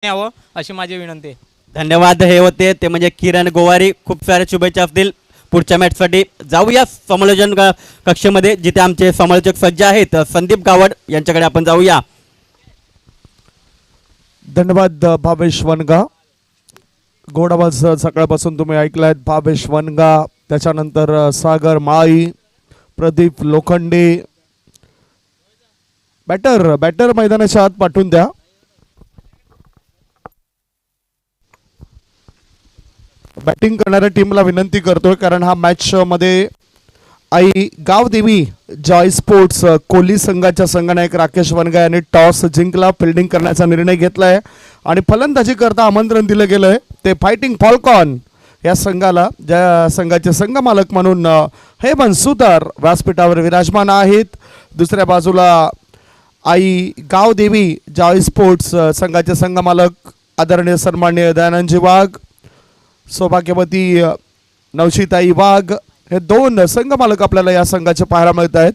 यावं अशी माझी विनंती आहे. धन्यवाद. हे होते ते म्हणजे किरण गोवारी. खूप साऱ्या शुभेच्छा असतील पुढच्या मॅचसाठी. जाऊया समालोचन कक्षेमध्ये जिथे आमचे समालोचक सज्ज आहेत. संदीप गावड यांच्याकडे आपण जाऊया. धन्यवाद भावेश वनगा. गोड आवाज सकाळपासून तुम्ही ऐकलायत. भावेश वनगा, त्याच्यानंतर सागर माळी, प्रदीप लोखंडे. बॅटर मैदानाच्या आत पाठवून द्या. बॅटिंग करणाऱ्या टीमला विनंती करतोय, कारण हा मॅच मध्ये आई गावदेवी जॉय स्पोर्ट्स कोहली संघाच्या संघनायक राकेश वनगा यांनी टॉस जिंकला, फिल्डिंग करण्याचा निर्णय घेतलाय आणि फलंदाजी करता आमंत्रण दिलं गेलंय ते फायटिंग फॉल्कॉन या संघाला, ज्या संघाचे संघ मालक म्हणून हेमंत सुतार व्यासपीठावर विराजमान आहेत. दुसऱ्या बाजूला आई गावदेवी जॉय स्पोर्ट्स संघाचे संघ मालक आदरणीय सन्माननीय दयानंदजी वाघ, सौभाग्यवती नवशीताई वाघ, हे दोन संघ मालक आपल्याला या संघाचे पाहायला मिळत आहेत.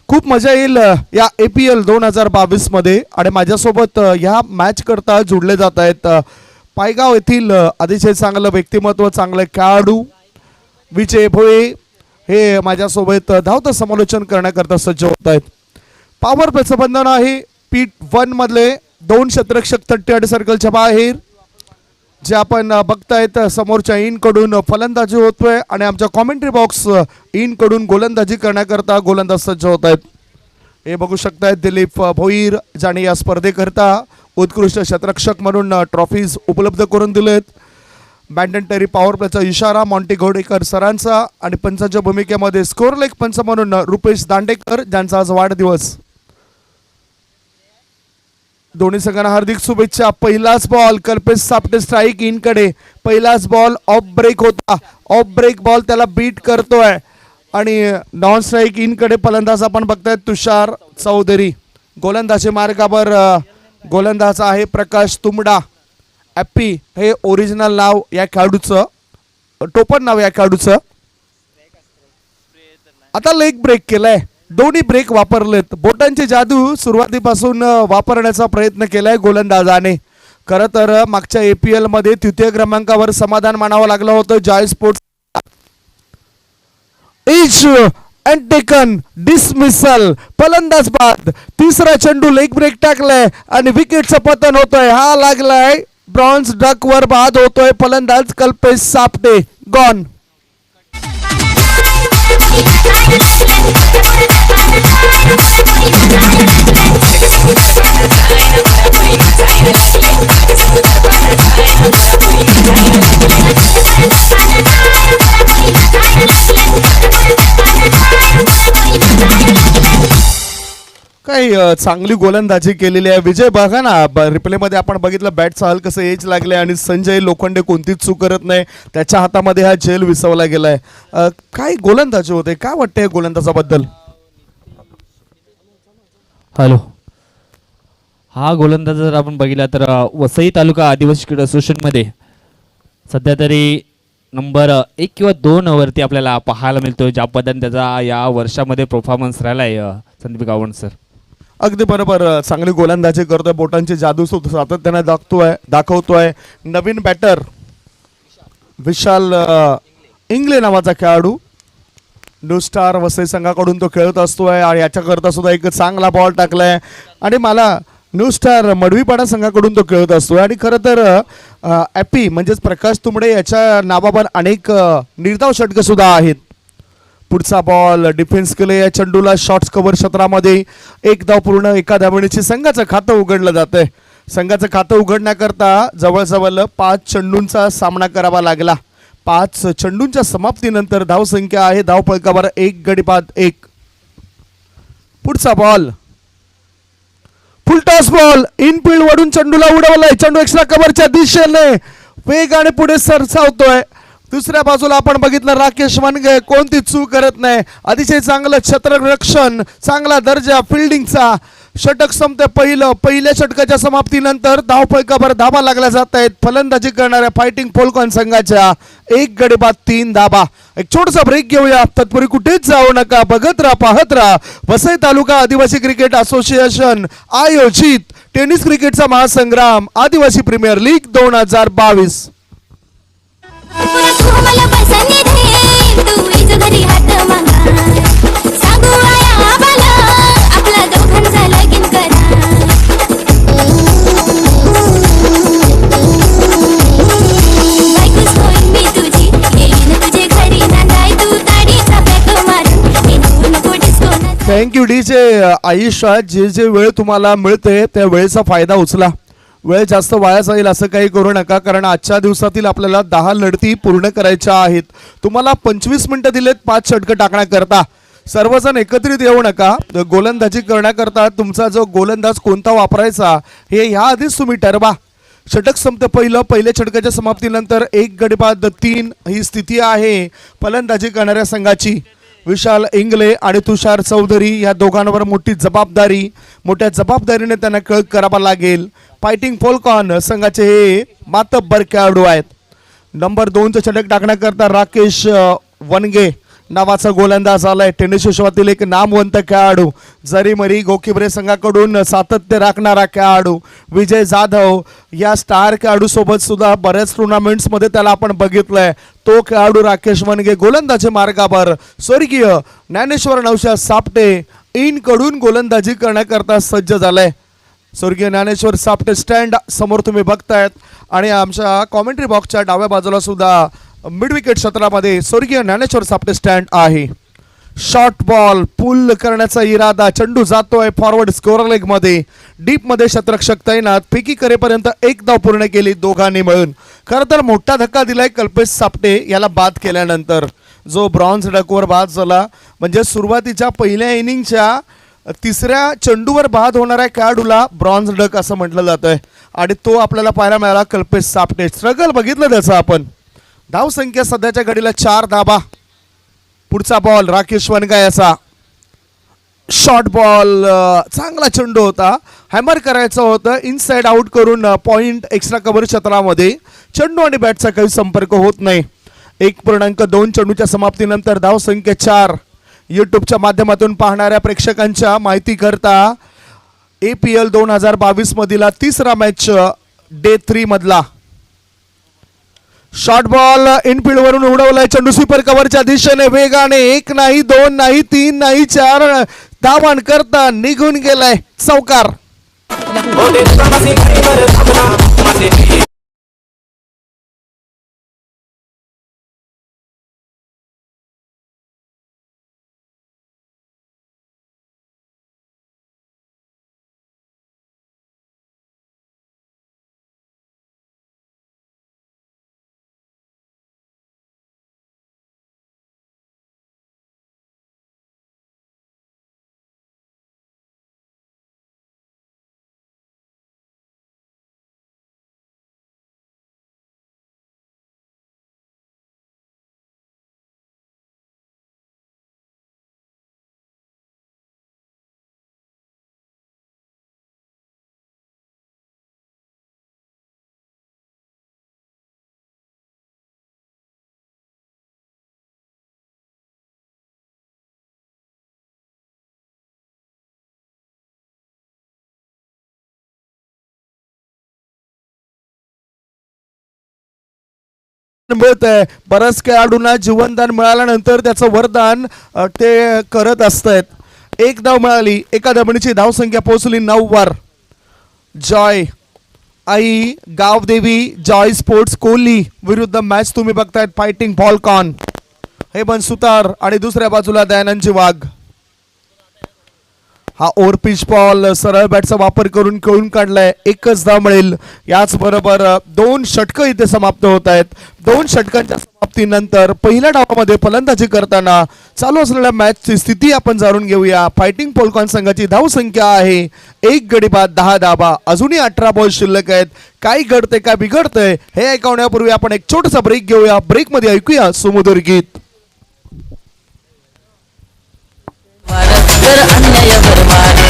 खूप मजा येईल या APL 2022 मध्ये. आणि माझ्यासोबत या मॅच करता जुडले जात आहेत पायगाव येथील अतिशय चांगलं व्यक्तिमत्व, चांगले खेळाडू विजय भोये, हे माझ्यासोबत धावतं समालोचन करण्याकरता सज्ज होत आहेत. पॉवर प्लेचं बंधन आहे. पीट 1 मधले 2 क्षेत्ररक्षक 38 सर्कलच्या बाहेर, जे आपण बघतायत समोरच्या इन कडून फलंदाजी होतोय आणि आमच्या कॉमेंट्री बॉक्स इन कडून गोलंदाजी करण्याकरता गोलंदाज सज्ज होत आहेत. हे बघू शकतायत दिलीप भोईर, ज्याने या स्पर्धेकरता उत्कृष्ट क्षेत्ररक्षक म्हणून ट्रॉफीज उपलब्ध करून दिलेत. बॅडमिंटन पॉवर प्लेचा इशारा मॉन्टी घोडेकर सरांचा आणि पंचांच्या भूमिकेमध्ये स्कोर लेग पंच म्हणून रुपेश दांडेकर, ज्यांचा आज वाढदिवस. दोन्ही संघांना हार्दिक शुभेच्छा. पहिलाच बॉल कल्पेश सापटे स्ट्राईक इन कडे. पहिलाच बॉल ऑफ ब्रेक होता, ऑफ ब्रेक बॉल त्याला बीट करतोय आणि नॉन स्ट्राईक इन कडे फलंदाज आपण बघताय तुषार चौधरी. गोलंदाजी मार्गावर गोलंदाज आहे प्रकाश तुंबडा. ॲप्पी हे ओरिजिनल नाव या खेळाडूचं, टोपण नाव या खेळाडूचं. आता लेग ब्रेक केलाय, दोन्ही ब्रेक वापरलेत. बोटांची जादू सुरुवातीपासून वापरण्याचा प्रयत्न केलाय गोलंदाजाने. खरं तर मागच्या APL मध्ये तृतीय क्रमांकावर समाधान मानावं लागलं होतं Joy sports. Is and taken dismissal, फलंदाज बाद. तिसरा चेंडू लेग ब्रेक टाकलाय आणि विकेटचं पतन होतोय. हा लागलाय ब्रॉन्झ डक वर, बाद होतोय फलंदाज कल्पेश सापटे. गॉन. काही चांगली गोलंदाजी केलेली आहे. विजय बघा ना, रिप्ले मध्ये आपण बघितलं बॅटचा हल कसं एज लागले आणि संजय लोखंडे कोणतीच चूक करत नाही. त्याच्या हातामध्ये हा जेल विसवला गेलाय. काय गोलंदाजी होते, काय वाटतंय गोलंदाजाबद्दल? हॅलो, हा गोलंदाज जर आपण बघितला तर वसई तालुका आदिवासी क्रीडा असोसिएशनमध्ये सध्या तरी नंबर 1 किंवा 2 वरती आपल्याला पाहायला मिळतोय. ज्या पद्धतीने त्याचा या वर्षामध्ये परफॉर्मन्स राहिला आहे संदीप गावंड सर. अगदी बरोबर, चांगली गोलंदाजी करतोय, बोटांची जादू सातत्याने दाखवतोय. नवीन बॅटर विशाल इंगले नावाचा खेळाडू, न्यू स्टार वसई संघाकडून तो खेळत असतोय आणि याच्याकरता सुद्धा एक चांगला बॉल टाकलाय. आणि मला न्यू स्टार मडवीपाडा संघाकडून तो खेळत असतोय. आणि खरं तर ॲपी म्हणजेच प्रकाश तुंबडे याच्या नावावर अनेक निर्धाव षटकं सुद्धा आहेत. पुढचा बॉल डिफेन्स केले या चेंडूला, शॉर्ट्स कव्हर क्षेत्रामध्ये 1 धाव पूर्ण. एका धावेची संघाचं खातं उघडलं जातंय. संघाचं खातं उघडण्याकरता जवळजवळ 5 चेंडूंचा सामना करावा लागला. 5 चेंडूंच्या समाप्तीनंतर धावसंख्या आहे धावफलकावर 1 गडी बाद 1. पुढचा ball full toss ball, infield वडून चेंडूला उडवलाय. चेंडू एक्स्ट्रा कव्हरच्या दिशेने वेगाने पुढे सरसावतोय. दुसऱ्या बाजूला आपण बघितलं राकेश वनगे कोणती चूक करत नाही. अतिशय चांगलं क्षेत्ररक्षण, चांगला दर्जा फिल्डिंगचा. षटक संपते पहिल्या षटकाच्या समाप्तीनंतर धावफलकावर धाबा लागल्या जात आहेत फलंदाजी करणाऱ्या फायटिंग फॉल्कॉन संघाच्या. 1 गडी बाद 3 धाबा. एक छोटासा ब्रेक घेऊया, तत्पूर्वी कुठेच जाऊ नका, बघत राहा, पाहत राहा. वसई तालुका आदिवासी क्रिकेट असोसिएशन आयोजित टेनिस क्रिकेटचा महासंग्राम आदिवासी प्रीमियर लीग 2022. मला पसंत दे तू इज घरी हात मागा सांगू आया आबाला आपला दोघांचा लगीन करा बायकोच होईन मी तुझी येईन तुझे घरी नांदाय तू ताडीचा पॅक मारून येऊ नको डिस्को थँक्यू डीजे आयुष्यात जे जे वेळ तुम्हाला मिळते त्या वेळेचा फायदा उचला. वेळ जास्त वाया जाईल असं काही करू नका, कारण आजच्या दिवसातील आपल्याला 10 लढती पूर्ण करायच्या आहेत. तुम्हाला 25 मिनिटं दिलेत 5 षटकं टाकण्याकरता. सर्वजण एकत्रित येऊ नका. गोलंदाजी करण्याकरता तुमचा जो गोलंदाज कोणता वापरायचा हे ह्या आधीच तुम्ही ठरवा. षटक संपतं पहिल्या षटकाच्या समाप्तीनंतर 1 गडी बाद 3 ही स्थिती आहे फलंदाजी करणाऱ्या संघाची. विशाल इंगले आणि तुषार चौधरी या दोघांवर मोठ्या जबाबदारीने त्यांना खेळ करावा लागेल. फायटिंग फोल्कॉन संघाचे हे मातब्बर खेळाडू आहेत. नंबर 2चं षटक टाकण्याकरता राकेश वनगे नावाचा गोलंदाज आलाय. टेनिस विश्वातील एक नामवंत खेळाडू, जरीमरी गोकिबरे संघाकडून सातत्य राखणारा खेळाडू. विजय जाधव या स्टार खेळाडू सोबत सुद्धा बऱ्याच टुर्नामेंट्समध्ये त्याला आपण बघितलंय. तो खेळाडू राकेश वनगे गोलंदाजी मार्गावर. स्वर्गीय ज्ञानेश्वर नवशा सापटे इन कडून गोलंदाजी करण्याकरता सज्ज झालाय. स्वर्गीय ज्ञानेश्वर सापटे स्टँड समोर तुम्ही बघतायत आणि आमच्या कॉमेंट्री बॉक्सच्या डाव्या बाजूला सुद्धा मिड विकेट क्षेत्रामध्ये स्वर्गीय ज्ञानेश्वर सापटे स्टँड आहे. शॉर्ट बॉल पुल करण्याचा इरादा. चेंडू जातोय फॉरवर्ड स्कोअर लेग मध्ये. डीप मध्ये शतरक्षक तैनात. फेकी करेपर्यंत 1 धाव पूर्ण केली दोघांनी मिळून. खरं तर मोठा धक्का दिलाय कल्पेश सापटे याला बाद केल्यानंतर. जो ब्रॉन्झ डकवर बाद झाला म्हणजे सुरुवातीच्या पहिल्या इनिंगच्या 3ऱ्या चेंडूवर बाद होणाऱ्या खेळाडूला ब्रॉन्झ डक असं म्हटलं जातंय आणि तो आपल्याला पाहायला मिळाला कल्पेश सापटे. स्ट्रगल बघितलं त्याचं आपण. धाव संख्या सध्याच्या घडीला 4 धाबा. पुढचा बॉल राकेश वनगा याचा. शॉर्ट बॉल चांगला चेंडू होता. हॅमर करायचं होतं इनसाइड आउट करून पॉइंट एक्स्ट्रा कव्हर क्षेत्रामध्ये. चेंडू आणि बॅटचा काही संपर्क होत नाही. 1.2 चेंडूच्या समाप्तीनंतर धाव संख्या 4. यूट्यूबच्या माध्यमातून पाहणाऱ्या प्रेक्षकांच्या माहिती करता APL 2022 मधील 3रा मॅच डे 3 मधला. शॉर्ट बॉल इनफिल्ड वरून उडवलाय. चेंडू स्वीपर कव्हरच्या दिशेने वेगाने 1 नाही 2 नाही 3 नाही 4 धावान करता निघून गेलाय चौकार. मिळतंय. बऱ्याच खेळाडूंना जीवनदान मिळाल्यानंतर त्याचं वरदान ते करत असतात. 1 धाव मिळाली. एका धावणीची धाव संख्या पोहोचली 9 वर. जॉय आई गावदेवी जॉय स्पोर्ट्स कोहली विरुद्ध मॅच तुम्ही बघतायत फायटिंग फॉल्कॉन. हेमंत सुतार आणि दुसऱ्या बाजूला दयानंदजी वाघ. हा ओव्हर पिच बॉल सरळ बॅटचा वापर करून खेळून काढलाय. 1च धाव मिळेल. याचबरोबर 2 षटकं इथे समाप्त होत आहेत. 2 षटकांच्या समाप्तीनंतर पहिल्या डावामध्ये फलंदाजी करताना चालू असलेल्या मॅचची स्थिती आपण जाणून घेऊया. फायटिंग पोलकॉन संघाची धाव संख्या आहे 1 गडी बाद 10 धाबा. अजूनही 18 बॉल शिल्लक आहेत. काय घडतंय काय बिघडतंय हे ऐकवण्यापूर्वी आपण एक छोटासा ब्रेक घेऊया. ब्रेक मध्ये ऐकूया सुमधुर गीत. अन्यायावर मारे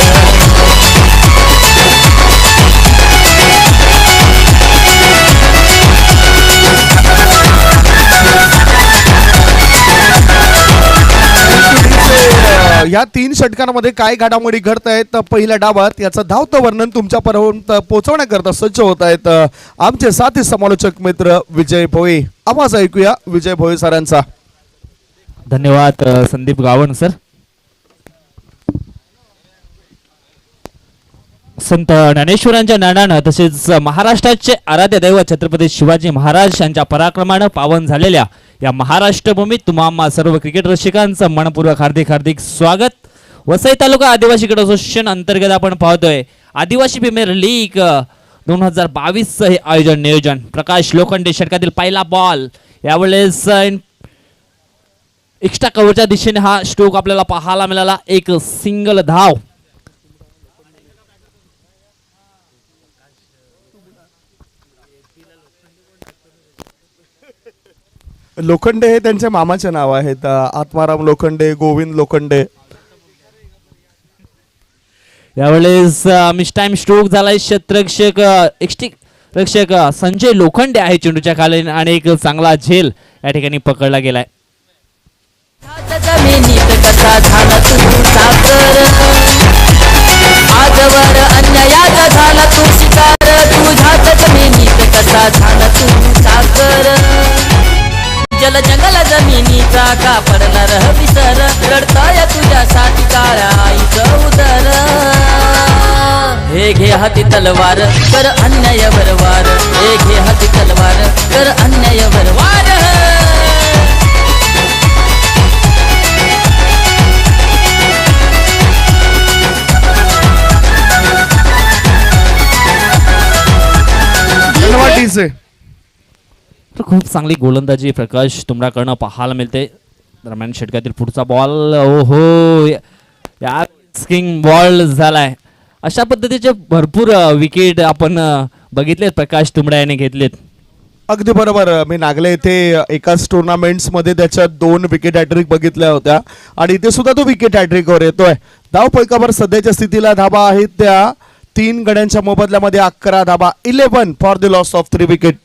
या 3 षटकांमध्ये काय घडामोडी घडत आहेत पहिल्या डावात याचं धावतं वर्णन तुमच्यापर्यंत पोहोचवण्याकरता सज्ज होत आहेत आमचे साथी समालोचक मित्र विजय भोये. आवाज ऐकूया विजय भोये सरांचा. धन्यवाद संदीप गावण सर. संत ज्ञानेश्वरांच्या ज्ञानानं तसेच महाराष्ट्राचे आराध्य दैवत छत्रपती शिवाजी महाराज यांच्या पराक्रमानं पावन झालेल्या या महाराष्ट्र भूमीत तुम्हा सर्व क्रिकेट रसिकांचं मनपूर्वक हार्दिक हार्दिक स्वागत. वसई तालुका आदिवासी क्रीडा असोसिएशन अंतर्गत आपण पाहतोय आदिवासी प्रीमियर लीग 2022 हे आयोजन नियोजन. प्रकाश लोखंडे षटकातील पहिला बॉल यावेळेस एक्स्ट्रा कव्हरच्या दिशेने हा स्ट्रोक आपल्याला पाहायला मिळाला. एक सिंगल धाव. लोखंडे हे त्यांच्या मामाचे नाव आहेत. आत्माराम लोखंडे, गोविंद लोखंडे. यावेळेस मिस टाइम स्ट्रोक झालाय. क्षेत्ररक्षक रक्षक संजय लोखंडे आहे चेंडूच्या खाली आणि एक चांगला झेल या ठिकाणी पकडला गेलाय. जमिनीत कसा झाला तू साकर आजवर अन्यायाचा झाला तू शिकार तुझ्याच जमिनीत कसा झाला तू साकर जल जंगल जमिनीचा का पडणार विसर रडताय तुझ्यासाठी काळ्या आईचं उदर हे घे हाती तलवार कर अन्यायावर वार हे घे हाती तलवार कर अन्यायावर वार. तर खूप चांगली गोलंदाजी प्रकाश तुमराकडनं पाहायला मिळते. दरम्यान षटकातील पुढचा बॉल ओहो या स्किंग बॉल झालाय. अशा पद्धतीचे भरपूर विकेट आपण बघितलेत प्रकाश तुमडा याने घेतलेत. अगदी बरोबर. मी नागले येथे एकाच टुर्नामेंट्समध्ये त्याच्या 2 विकेट हॅट्रिक बघितल्या होत्या आणि इथे सुद्धा तो विकेट हॅट्रिकवर येतोय. धाव फलकावर सध्याच्या स्थितीला धाबा आहेत त्या 3 गड्यांच्या मोबदल्यामध्ये 11 धाबा. 11 for the loss of 3 wicket.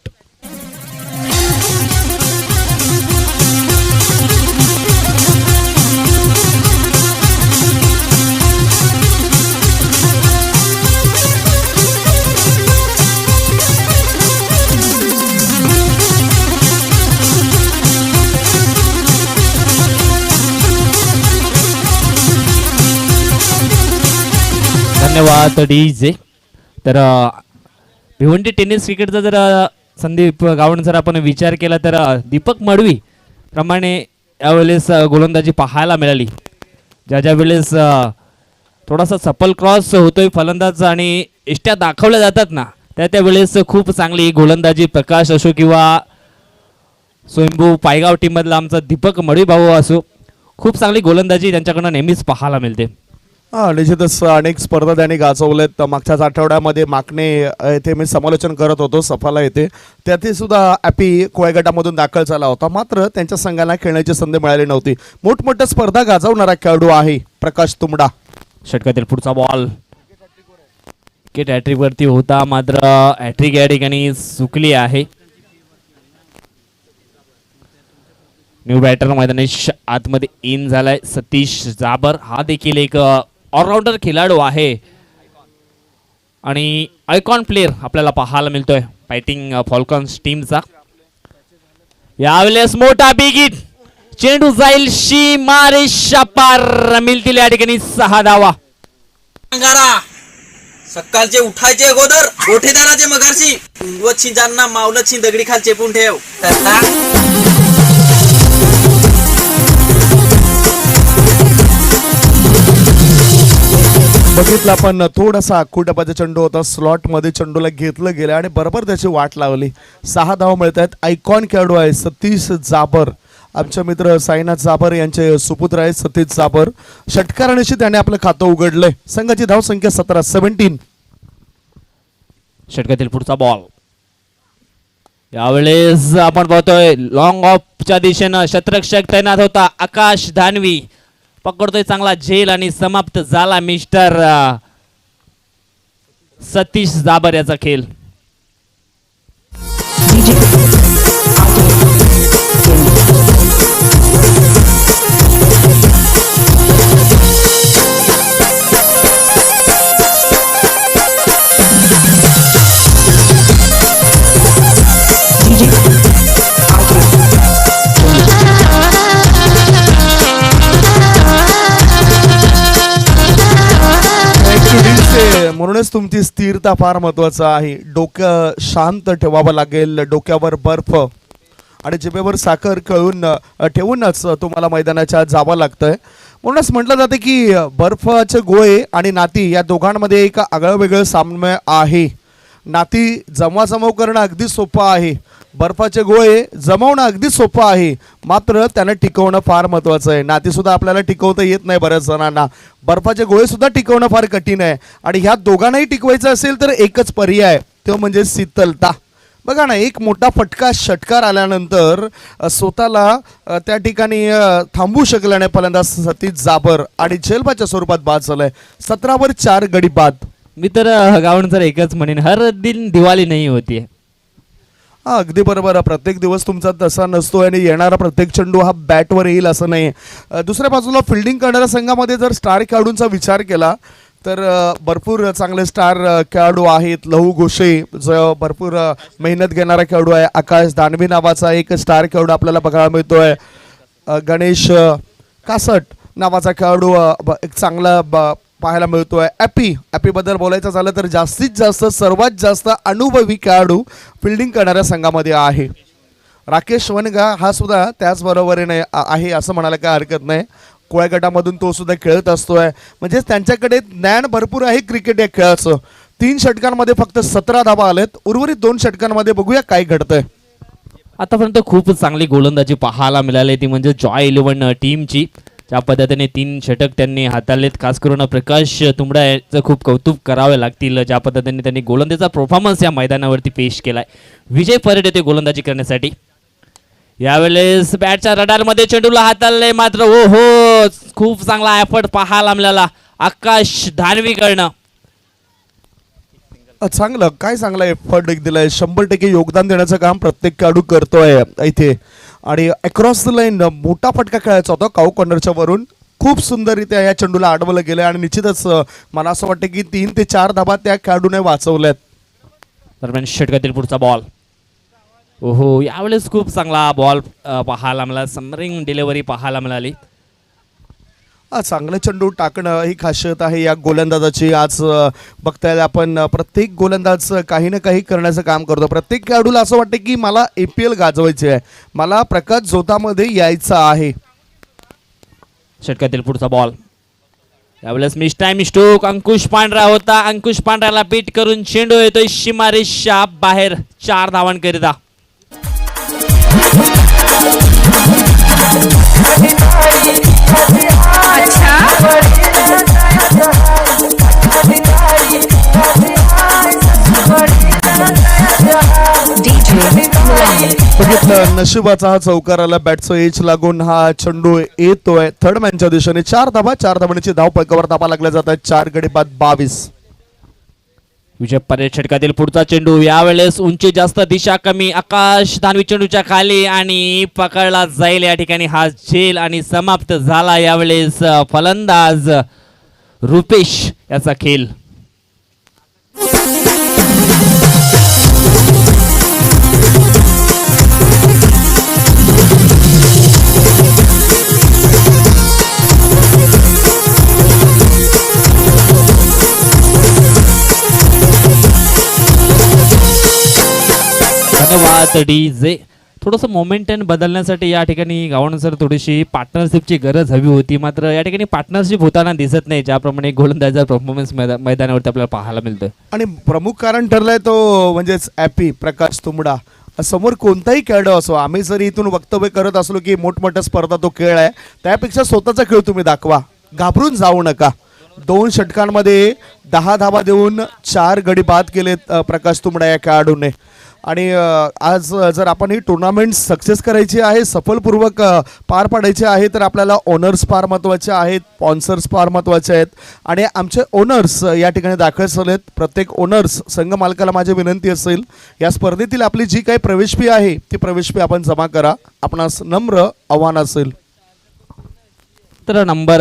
धन्यवाद डीजे. तर भिवंडी टेनिस क्रिकेटचा जर संदीप गावण जर आपण विचार केला तर दीपक मडवी प्रमाणे यावेळेस गोलंदाजी पाहायला मिळाली. ज्या वेळेस थोडासा सफल क्रॉस होतोय फलंदाज आणि इष्ट्या दाखवल्या जातात ना त्यावेळेस खूप चांगली गोलंदाजी प्रकाश असो किंवा स्वयंभू पायगाव टीम मधला आमचा दीपक मडवी भाऊ असो खूप चांगली गोलंदाजी त्यांच्याकडनं नेहमीच पाहायला मिळते. निश्चितच अनेक स्पर्धा त्यांनी गाजवल्यात. मागच्याच आठवड्यामध्ये माकणे येथे मी समालोचन करत होतो सफाला येथे त्यात सुद्धा ॲपी कोळ्या गटामधून दाखल झाला होता. मात्र त्यांच्या संघाला खेळण्याची संधी मिळाली नव्हती. मोठमोठ्या स्पर्धा गाजवणारा खेळाडू आहे प्रकाश तुमडा. षटकातील पुढचा बॉल विकेट हॅट्रिक वरती होता मात्र हॅट्रिक या ठिकाणी चुकली आहे. न्यू बॅटर मैदानात आतमध्ये इन झालाय सतीश जाबर. हा देखील एक ऑलराऊंडर खेळाडू आहे आणि आयकॉन प्लेअर आपल्याला पाहायला मिळतोय फायटिंग फॉल्कन्स टीमचा. यावेळेस मोठा बिग हिट चेंडू जाईल शी मारे शापार मिळतील या ठिकाणी 6 धावा. सकाळचे उठायचे अगोदर गोठेदाराचे मगारशी उंगवत शिंजांना मावलत शिं दगडी खाल चेपून ठेव. बघितला आपण थोडासा आखूटपाचा चेंडू होता. स्लॉटमध्ये चेंडूला घेतलं गेलं आणि बरोबर त्याची वाट लावली. 6 धावा मिळत आहेत. आयकॉन खेळाडू आहे सतीश जाबर. आमचे मित्र साईनाथ जाबर यांचे सुपुत्र आहेत सतीश जाबर. षटकारानिशी त्याने आपलं खातं उघडलंय. संघाची धाव संख्या 17. षटकातील पुढचा बॉल यावेळेस आपण पाहतोय लॉंग ऑफच्या दिशेनं क्षेत्ररक्षक तैनात होता आकाश धानवी. पकडतोय चांगला झेल आणि समाप्त झाला मिस्टर सतीश जाबर याचा खेळ. म्हणूनच तुमची स्थिरता फार महत्वाचं आहे. डोकं शांत ठेवावं लागेल, डोक्यावर बर्फ आणि जिभेवर साखर कळून ठेवूनच तुम्हाला मैदानाच्या आत जावं लागतंय. म्हणूनच म्हटलं जातं की बर्फाचे गोळे आणि नाती या दोघांमध्ये एक आगळं वेगळं साम्य आहे. नाती जमवाजमव करणं अगदी सोपं आहे, बर्फाचे गोळे जमवणं अगदी सोपं आहे, मात्र त्यांना टिकवणं फार महत्त्वाचं आहे. नातीसुद्धा आपल्याला टिकवता येत नाही बऱ्याच जणांना, बर्फाचे गोळेसुद्धा टिकवणं फार कठीण आहे. आणि ह्या दोघांनाही टिकवायचं असेल तर एकच पर्याय, तो म्हणजे शीतलता. बघा ना, एक मोठा फटका षटकार आल्यानंतर स्वतःला त्या ठिकाणी थांबवू शकला नाही फलंदाज सतीश जाबर आणि झेलबाच्या स्वरूपात बाद झालाय. 17 वर 4 गडी बाद. मी तर गावण सर एकच म्हणेन, हर दिन दिवाळी नाही होती. हा, अगदी बरोबर. प्रत्येक दिवस तुमचा तसा नसतो आणि येणारा प्रत्येक चेंडू हा बॅटवर येईल असं नाही. दुसऱ्या बाजूला फिल्डिंग करणाऱ्या संघामध्ये जर स्टार खेळाडूंचा विचार केला तर भरपूर चांगले स्टार खेळाडू आहेत. लहू घोषे जो भरपूर मेहनत घेणारा खेळाडू आहे. आकाश दानवी नावाचा एक स्टार खेळाडू आपल्याला बघायला मिळतोय. गणेश कासट नावाचा खेळाडू एक चांगला पाहायला मिळतोय. ॲपीबद्दल बोलायचं झालं तर जास्तीत जास्त सर्वात जास्त अनुभवी खेळाडू फिल्डिंग करणाऱ्या संघामध्ये आहे. राकेश वनगा हा सुद्धा त्याचबरोबरीने आहे असं म्हणायला काय हरकत नाही. कोळ्या गटामधून तो सुद्धा खेळत असतोय, म्हणजे त्यांच्याकडे ज्ञान भरपूर आहे क्रिकेट या खेळाचं. 3 षटकांमध्ये फक्त 17 धावा आलेत. उर्वरित 2 षटकांमध्ये बघूया काय घडतंय. आतापर्यंत खूप चांगली गोलंदाजी पाहायला मिळाली, ती म्हणजे जॉय 11 टीमची. ज्या पद्धतीने 3 षटक त्यांनी हाताळलेत, खास करून प्रकाश तुंबडा याचं खूप कौतुक करावे लागतील. ज्या पद्धतीने त्यांनी गोलंदाजीचा परफॉर्मन्स या मैदानावरती पेश केलाय. विजय परेड येते गोलंदाजी करण्यासाठी. यावेळेस बॅटच्या रडारमध्ये चेंडूला हाताळले, मात्र ओ हो, खूप चांगला एफर्ट पाहायला मिळाला आकाश धानवीकडनं. चांगलं, काय चांगला एफर्ट दिलाय. 100% योगदान देण्याचं काम प्रत्येक खेळाडू करतोय इथे. आणि अक्रॉस द लाईन मोठा फटका खेळायचा होता काऊ कॉर्नरच्या वरून. खूप सुंदररित्या या चेंडूला अडवलं गेलं आणि निश्चितच मला असं वाटतं की 3 ते 4 धाबा त्या खेळाडूने वाचवल्यात. दरम्यान षटकातील पुढचा बॉल. ओहो, यावेळेस खूप चांगला बॉल पाहायला मिळाला, समरिंग डिलिव्हरी पाहायला मिळाली. चांगलं चेंडू टाकणं ही खासियत आहे या गोलंदाजाची. आज बघताय आपण प्रत्येक गोलंदाज काही ना काही करण्याचं काम करतो. प्रत्येक खेळाडूला असं वाटतं की मला APL गाजवायचे आहे, मला प्रकाश जोतामध्ये यायचं आहे. षटकातील पुढचा बॉल. यावेळेस मिस टाइम स्ट्रोक अंकुश पांढरा होता. अंकुश पांढऱ्याला बीट करून चेंडू येतोय सीमारेषा बाहेर 4 धावांकरिता. बघितलं, नशिबाचा हा चौकार आला. बॅटचं एज लागून हा चेंडू येतोय थर्ड मॅनच्या दिशेने. 4 धाबा, 4 धावांची धाव पलकावर धाबा लागल्या जातात. 4 गडी बाद 22. विजय परेड षटकातील पुढचा चेंडू. यावेळेस उंची जास्त, दिशा कमी. आकाश धानवी चेंडूच्या खाली आणि पकडला जाईल. या ठिकाणी हा झेल आणि समाप्त झाला. यावेळेस फलंदाज रुपेश याचा खेळ. धन्यवाद डीजे. थोडंसं मोमेंटन बदलण्यासाठी या ठिकाणी गावण सर थोडीशी पार्टनरशिपची गरज हवी होती, मात्र या ठिकाणी पार्टनरशिप होताना दिसत नाही. ज्याप्रमाणे गोलंदाजाचा परफॉर्मन्स मैदानावरती आपल्याला पाहायला मिळतं. आणि प्रमुख कारण ठरलंय तो म्हणजेच प्रकाश तुंबडा. समोर कोणताही खेळाडू असो, आम्ही जरी इथून वक्तव्य करत असलो की मोठमोठ्या स्पर्धा तो खेळ आहे, त्यापेक्षा स्वतःचा खेळ तुम्ही दाखवा, घाबरून जाऊ नका. 2 षटकांमध्ये 10 धावा देऊन 4 गडी बाद केलेत प्रकाश तुंबडा या खेळाडूने. आणि आज जर आपण ही टुर्नामेंट सक्सेस करायची आहे, सफलपूर्वक पार पाडायची आहे, तर आपल्याला ओनर्स फार महत्त्वाचे आहेत, स्पॉन्सर्स फार महत्त्वाचे आहेत. आणि आमचे ओनर्स या ठिकाणी दाखल झालेत. प्रत्येक ओनर्स संघ मालकाला माझी विनंती असेल, या स्पर्धेतील आपली जी काही प्रवेश फी आहे ती प्रवेश फी आपण जमा करा. आपणास नम्र आव्हान असेल. तर नंबर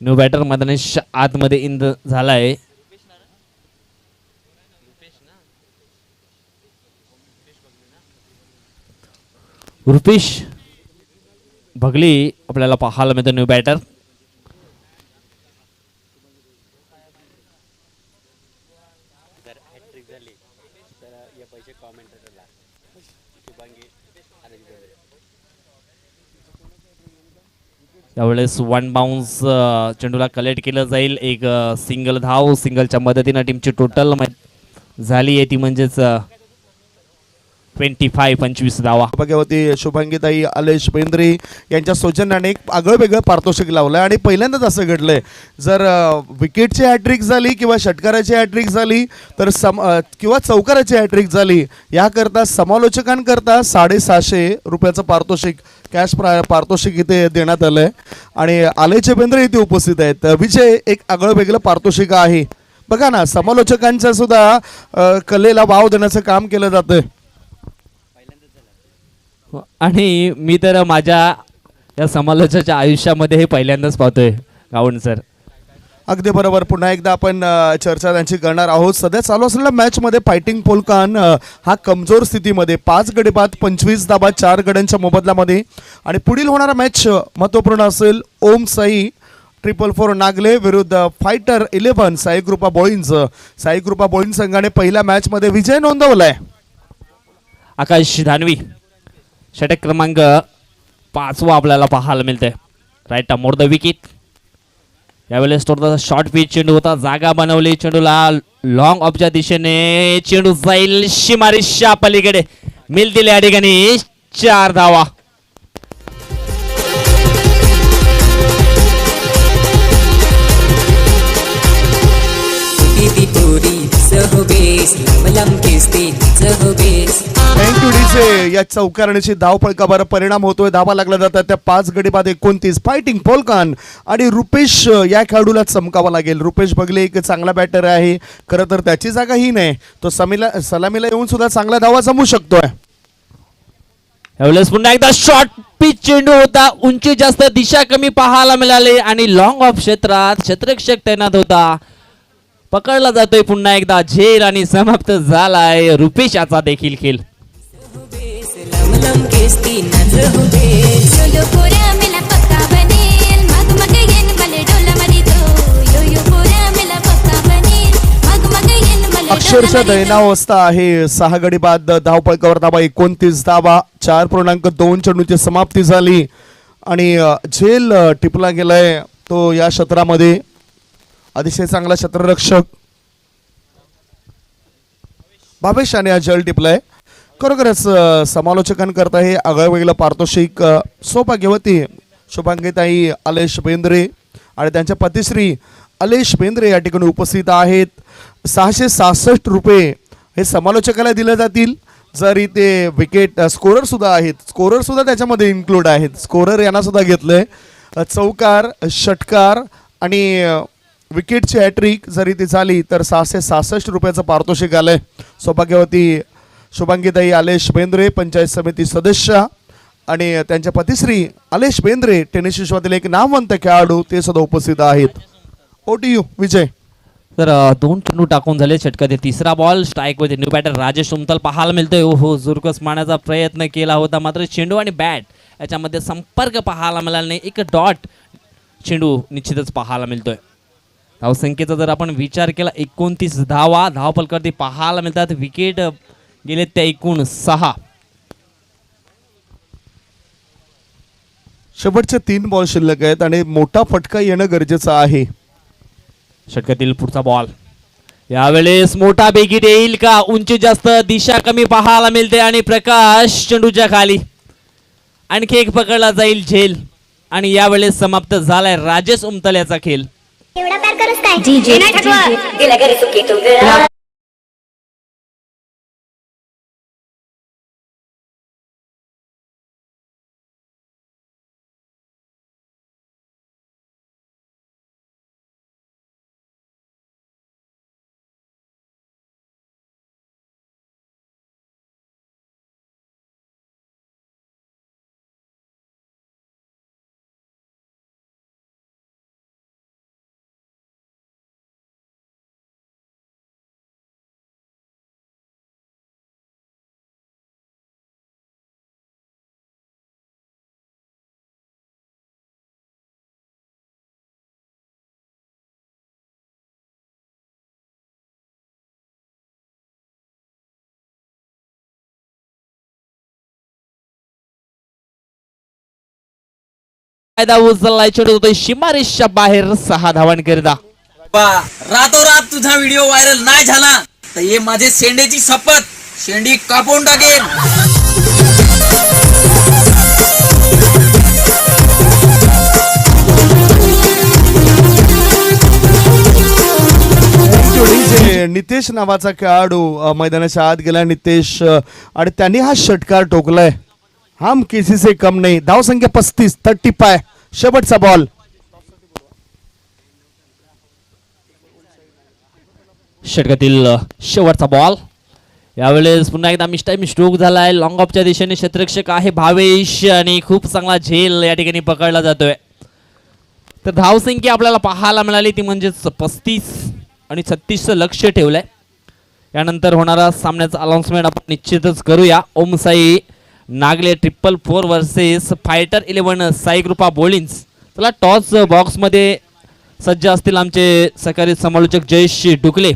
न्यू बॅटर मदनेश आतमध्ये इंद झालाय. रुपेश भगली आपल्याला पाहायला मिळतो न्यू बॅटर. त्यावेळेस वन बाउन्स चेंडूला कलेक्ट केलं जाईल. एक सिंगल धाव, सिंगलच्या मदतीनं टीमची टोटल झाली आहे ती म्हणजेच 25 धावा. भाग्यवती शुभांगीताई आलेश बेंद्रे यांच्या सौजन्याने एक आगळं वेगळं पारितोषिक लावलंय आणि पहिल्यांदाच असं घडलंय. जर विकेटची हॅट्रिक झाली किंवा षटकाराची हॅट्रिक झाली तर किंवा चौकाराची हॅट्रिक झाली याकरता समालोचकांकरता 750 रुपयाचं पारितोषिक कॅश पारितोषिक इथे देण्यात आलंय आणि आलेश बेंद्रे इथे उपस्थित आहेत. विजय एक आगळं वेगळं पारितोषिक आहे. बघा ना, समालोचकांच्या सुद्धा कलेला वाव देण्याचं काम केलं जातं. आणि मी तर माझ्या या समालोचनाच्या आयुष्यामध्ये हे पहिल्यांदाच पाहतोय गावंड सर. अगदी बरोबर. पुन्हा एकदा आपण चर्चा त्यांची करणार आहोत. सध्या चालू असलेल्या मॅचमध्ये फायटिंग पोलकान हा कमजोर स्थितीमध्ये 5 गडी बाद 25 धाबा 4 गड्यांच्या मोबदल्यामध्ये आणि पुढील होणारा मॅच महत्त्वपूर्ण असेल. ओम साई 444 नागले विरुद्ध फायटर 11 साई कृपा बोळींज. साई कृपा बोळींज संघाने पहिल्या मॅचमध्ये विजय नोंदवलाय. आकाश धानवी षटक क्रमांक 5 आपल्याला पाहायला मिळतंय. Right more the wicket. यावेळेस थोडासा शॉर्ट पिच चेंडू होता, जागा बनवली चेंडूला लॉंग ऑफच्या दिशेने. चेंडू जाईल सीमारेषा पलीकडे, मिळतील या ठिकाणी 4 धावा. Thank you DJ. या चौकारणीची धावफलकावर परिणाम होतोय. धावा लागल्या जातात त्या 5 गडी बाद 29. फायटिंग पोलकान आणि रुपेश या खेळाडूला चमकावा लागेल. रुपेश बगले एक चांगला बॅटर आहे. खरं तर त्याची जागा ही नाही, तो सलामीला येऊन सुद्धा चांगला धावा जमू शकतोय. यावेळेस पुन्हा एकदा शॉर्ट पिच चेंडू होता, उंची जास्त दिशा कमी पाहायला मिळाली आणि लॉंग ऑफ क्षेत्रात क्षेत्ररक्षक तैनात होता. पकडला जातोय पुन्हा एकदा झेल आणि समाप्त झालाय रुपेश याचा देखील खेळ. अक्षरशः दयनावस्था आहे. 6 गडी बाद धावफलकावर धावा 29 धावा 4.2 चेंडूची समाप्ती झाली आणि झेल टिपला गेलाय तो या क्षेत्रामध्ये. अतिशय चांगला क्षेत्ररक्षक भावेश आणि हा झेल टिपलाय. खरोखरच समालोचकांकरता हे आगळं वेगळं पारितोषिक. सौभाग्यवती शुभांगीताई आलेश बेंद्रे आणि त्यांच्या पतिश्री आलेश बेंद्रे या ठिकाणी उपस्थित आहेत. 666 रुपये हे समालोचकाला दिले जातील. जरी ते विकेट स्कोरर सुद्धा आहेत, स्कोरर सुद्धा त्याच्यामध्ये इन्क्लूड आहेत. स्कोरर यांना सुद्धा घेतलंय. चौकार, षटकार आणि विकेटची हॅट्रिक जरी ती झाली तर 666 रुपयाचं पारितोषिक आलंय. सौभाग्यवती शुभांगीताई आलेश बेंद्रे पंचायत समिती सदस्य आणि त्यांच्या पतिश्री आलेश बेंद्रे टेनिस विश्वातील एक नामवंत खेळाडू ते सुद्धा उपस्थित आहेत. ओटीयू विजय. तर 2 चेंडू टाकून झाले. षटकात तिसरा बॉल स्ट्राईक मध्ये न्यू बॅटर राजेश उमतल पाहायला मिळतोय. हो जुरकस मारण्याचा प्रयत्न केला होता, मात्र चेंडू आणि बॅट याच्यामध्ये संपर्क पाहायला मिळाला नाही. एक डॉट चेंडू निश्चितच पाहायला मिळतोय. धावसंख्येचा जर आपण विचार केला 29 धावा धावफलकावरती पाहायला मिळतात. विकेट गेले त्या एकूण 6. शेवटचे 3 बॉल शिल्लक आहेत आणि मोठा फटका येणं गरजेचं आहे. षटकातील पुढचा बॉल यावेळेस मोठा बेगीत येईल का? उंची जास्त दिशा कमी पाहायला मिळते आणि प्रकाश चेंडूच्या खाली. आणखी एक पकडला जाईल झेल आणि यावेळेस समाप्त झालाय राजेश उमतल याचा खेळ. एवढा प्यार करस काय? फायदा उचललाय, छोटू होतोय सीमारेषच्या बाहेर 6 धावांकरिता. रातोरात तुझा व्हिडिओ व्हायरल नाही झाला तर हे माझे शेंडेची शपथ, शेंडी कापून टाकेन. जे नितेश नावाचा खेळाडू मैदानाच्या आत गेला नितेश आणि त्यांनी हा षटकार ठोकलाय. हम किसी से कम नाही. धाव संख्या 35, 35. शेवटचा बॉल. षटकातील शेवटचा बॉल. यावेळेस पुन्हा एकदा मिस्टाईम स्ट्रोक झालाय. लॉंग ऑफच्या दिशेने क्षेत्ररक्षक आहे भावेश आणि खूप चांगला झेल या ठिकाणी पकडला जातोय. तर धावसंख्या आपल्याला पाहायला मिळाली ती म्हणजे 35 आणि 36चं लक्ष ठेवलंय. यानंतर होणारा सामन्याचा अनाउन्समेंट आपण निश्चितच करूया. ओमसाई नागले 444 वर्सेस फायटर 11 साई कृपा बोलिन्स. चला टॉस बॉक्समध्ये सज्ज असतील आमचे सहकारी समालोचक जयेश डुकले.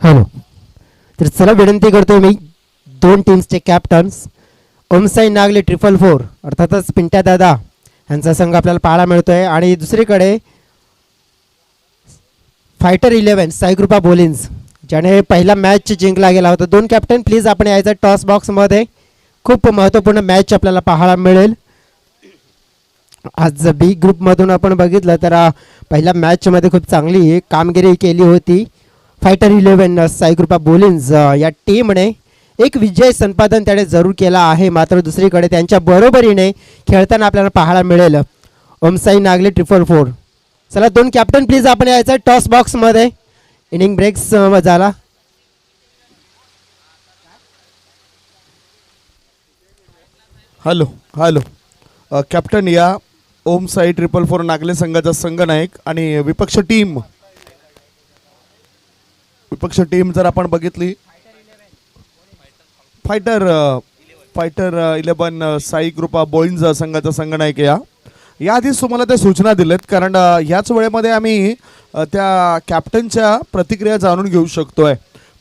हॅलो. तर चला विनंती करतो मी दोन टीम्सचे कॅप्टन्स ओमसाई नागले 444 अर्थातच पिंट्या दादा यांचा संघ आपल्याला पाहायला मिळतोय आणि दुसरीकडे फायटर 11 साईकृपा बोलिन्स ज्याने पहिला मॅच जिंकला गेला होता. दोन कॅप्टन प्लीज आपण यायचं टॉस बॉक्समध्ये. खूप महत्त्वपूर्ण मॅच आपल्याला पाहायला मिळेल. आज बी ग्रुपमधून आपण बघितलं तर पहिल्या मॅचमध्ये खूप चांगली कामगिरी केली होती. फायटर 11 साईकृपा बोलिन्स या टीमने एक विजय संपादन त्याने जरूर केला आहे. मात्र दुसरीकडे त्यांच्या बरोबरीने खेळताना आपल्याला पाहायला मिळेल ओमसाई नागले 444. चला दोन कॅप्टन प्लीज आपण यायचं टॉस बॉक्समध्ये. इनिंग ब्रेक्स झाला. Hello hello. कॅप्टन या ओमसाई 444 नागले संघाचा संघनायक आणि विपक्ष टीम जर आपण बघितली फायटर 11 साई कृपा बोलिन्स संघाचा संघनायक याआधीच तुम्हाला त्या सूचना दिल्यात कारण ह्याच वेळेमध्ये आम्ही त्या कॅप्टनच्या प्रतिक्रिया जाणून घेऊ शकतोय.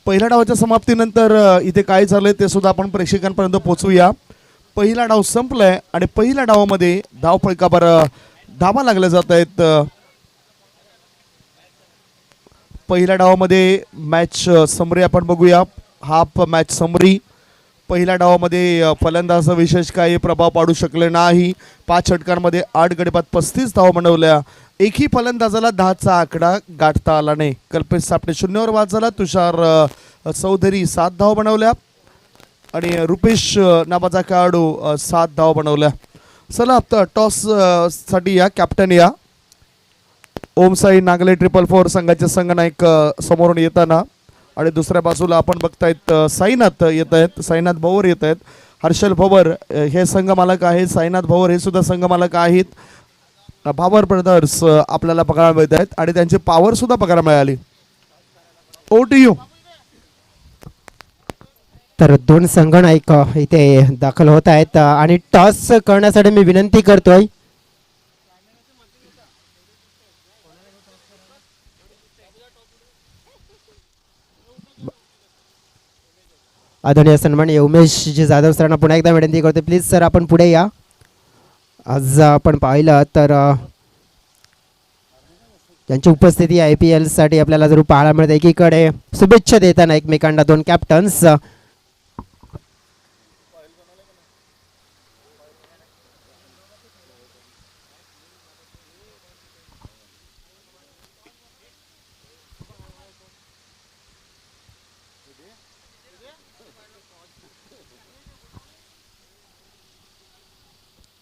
पहिल्या डावाच्या समाप्तीनंतर इथे काय झालंय ते सुद्धा आपण प्रेक्षकांपर्यंत पोहोचूया. पहिला डाव संपलाय आणि पहिल्या डावामध्ये धावफलकावर धावा लागल्या जात आहेत. पहिल्या डावामध्ये मॅच समरी आपण बघूया. Half match summary. पहिल्या डावामध्ये फलंदाज विशेष काही प्रभाव पाडू शकले नाही. 5 षटकांमध्ये 8 गडीबाद 35 धावा बनवल्या. एकही फलंदाजाला 10चा आकडा गाठता आला नाही. कल्पेश सापटे 0वर बाद झाला. तुषार चौधरी 7 धावा बनवल्या आणि रुपेश नावाचा खेळाडू 7 धावा बनवल्या. चला टॉस साठी या कॅप्टन या ओमसाई नागले 444 संघाचे संघनायक समोरून येताना आणि दुसऱ्या बाजूला आपण बघतायत साईनाथ येत आहेत. साईनाथ भवर येत आहेत. हर्षल भवर हे संघ मालक आहेत. साईनाथ भवर हे सुद्धा संघ मालक आहेत. भावर ब्रदर्स आपल्याला पगार मिळत आहेत आणि त्यांची पॉवर सुद्धा पगार मिळाली. ओ टू यू. तर दोन संघनायक इथे दाखल होत आहेत आणि टॉस करण्यासाठी मी विनंती करतोय आदरणीय सन्माननीय उमेशजी जाधव सरांना पुन्हा एकदा विनंती करतो प्लीज सर आपण पुढे या. आज आपण पाहिलं तर त्यांची उपस्थिती IPL साठी आपल्याला जरूर पाहायला मिळते. एकीकडे शुभेच्छा देताना एकमेकांना दोन कॅप्टन्स.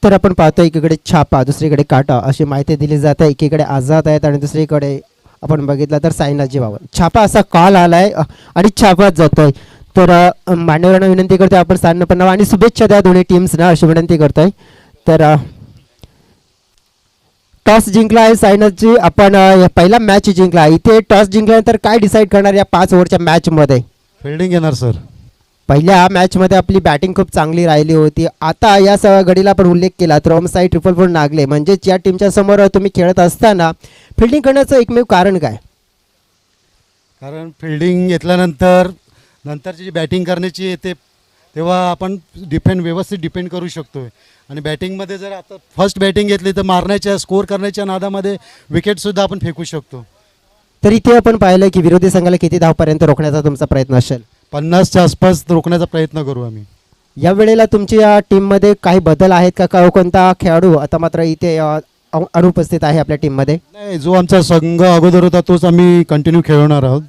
तर आपण पाहतो एकीकडे छापा दुसरीकडे काटा अशी माहिती दिली जाते. एकीकडे आझाद आहेत आणि दुसरीकडे आपण बघितलं तर साईनाथजी बाबर. छापा असा कॉल आलाय आणि छापा जातोय. तर मान्यवरांना विनंती करतोय आपण स्थान पण आणि शुभेच्छा द्या दोन्ही टीम्सना अशी विनंती करतोय. तर टॉस जिंकला आहे सायनाची, आपण पहिला मॅच जिंकला. इथे टॉस जिंकल्यानंतर काय डिसाईड करणार या 5 ओव्हरच्या मॅचमध्ये? फिल्डिंग येणार सर. पहिल्या मॅचमध्ये आपली बॅटिंग खूप चांगली राहिली होती. आता या घडीला आपण उल्लेख केला तर साईड 444 नागले म्हणजेच या टीमच्या समोर तुम्ही खेळत असताना फिल्डिंग करण्याचं एकमेव कारण काय? कारण फिल्डिंग घेतल्यानंतर नंतरची जी बॅटिंग करण्याची येते तेव्हा आपण व्यवस्थित डिपेंड करू शकतो. आणि बॅटिंगमध्ये जर आता फर्स्ट बॅटिंग घेतली तर मारण्याच्या स्कोअर करण्याच्या नादामध्ये विकेटसुद्धा आपण फेकू शकतो. तर इथे आपण पाहिलं की विरोधी संघाला किती धावपर्यंत रोखण्याचा तुमचा प्रयत्न असेल? 50च्या आसपास रोखण्याचा प्रयत्न करू आम्ही. या वेळेला तुमच्या टीममध्ये काही बदल आहेत का? कोणता खेळाडू आता मात्र इथे अनुपस्थित आहे आपल्या टीममध्ये? नाही, जो आमचा संघ अगोदर होता तोच आम्ही कंटिन्यू खेळवणार आहोत.